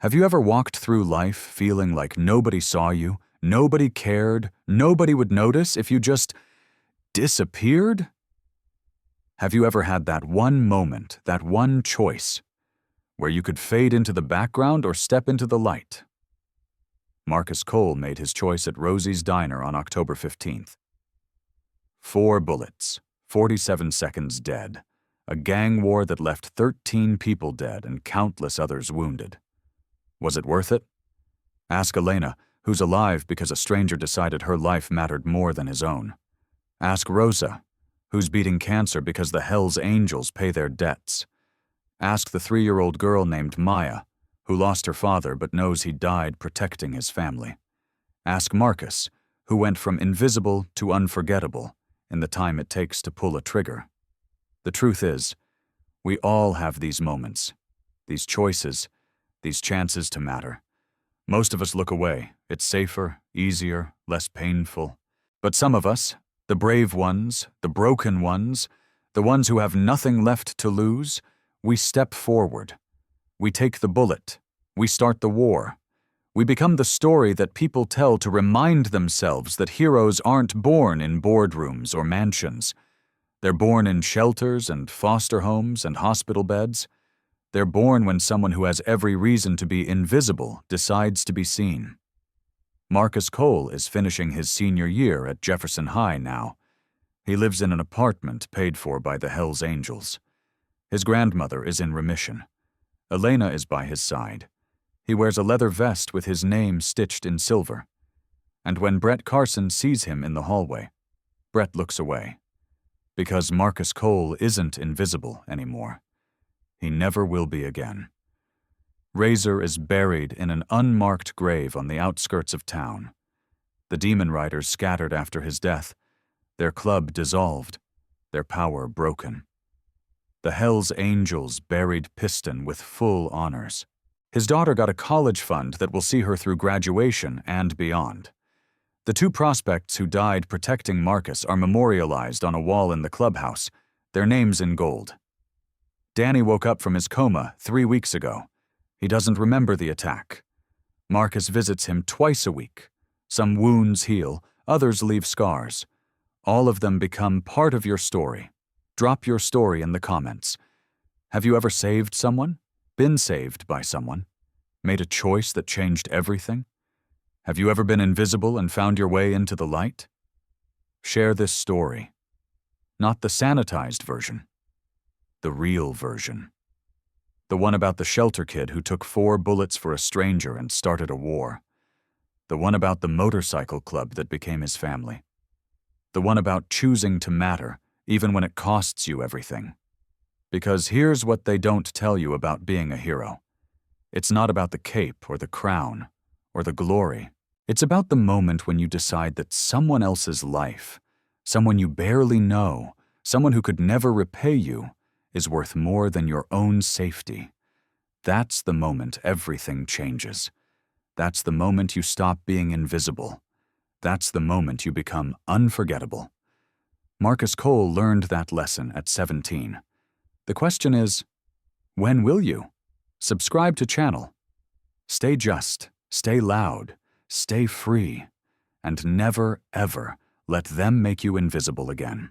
Have you ever walked through life feeling like nobody saw you, nobody cared, nobody would notice if you just disappeared? Have you ever had that one moment, that one choice, where you could fade into the background or step into the light? Marcus Cole made his choice at Rosie's Diner on October 15th. 4 bullets, 47 seconds dead. A gang war that left 13 people dead and countless others wounded. Was it worth it? Ask Elena, who's alive because a stranger decided her life mattered more than his own. Ask Rosa, who's beating cancer because the Hell's Angels pay their debts. Ask the 3-year-old girl named Maya, who lost her father but knows he died protecting his family. Ask Marcus, who went from invisible to unforgettable in the time it takes to pull a trigger. The truth is, we all have these moments, these choices, these chances to matter. Most of us look away. It's safer, easier, less painful. But some of us, the brave ones, the broken ones, the ones who have nothing left to lose, we step forward. We take the bullet. We start the war. We become the story that people tell to remind themselves that heroes aren't born in boardrooms or mansions. They're born in shelters and foster homes and hospital beds. They're born when someone who has every reason to be invisible decides to be seen. Marcus Cole is finishing his senior year at Jefferson High now. He lives in an apartment paid for by the Hell's Angels. His grandmother is in remission. Elena is by his side. He wears a leather vest with his name stitched in silver. And when Brett Carson sees him in the hallway, Brett looks away. Because Marcus Cole isn't invisible anymore. He never will be again. Razor is buried in an unmarked grave on the outskirts of town. The Demon Riders scattered after his death, their club dissolved, their power broken. The Hell's Angels buried Piston with full honors. His daughter got a college fund that will see her through graduation and beyond. The 2 prospects who died protecting Marcus are memorialized on a wall in the clubhouse, their names in gold. Danny woke up from his coma 3 weeks ago. He doesn't remember the attack. Marcus visits him twice a week. Some wounds heal, others leave scars. All of them become part of your story. Drop your story in the comments. Have you ever saved someone? Been saved by someone? Made a choice that changed everything? Have you ever been invisible and found your way into the light? Share this story. Not the sanitized version. The real version. The one about the shelter kid who took 4 bullets for a stranger and started a war. The one about the motorcycle club that became his family. The one about choosing to matter, even when it costs you everything. Because here's what they don't tell you about being a hero. It's not about the cape or the crown or the glory. It's about the moment when you decide that someone else's life, someone you barely know, someone who could never repay you, is worth more than your own safety. That's the moment everything changes. That's the moment you stop being invisible. That's the moment you become unforgettable. Marcus Cole learned that lesson at 17. The question is, when will you? Subscribe to channel. Stay just, stay loud, stay free, and never, ever let them make you invisible again.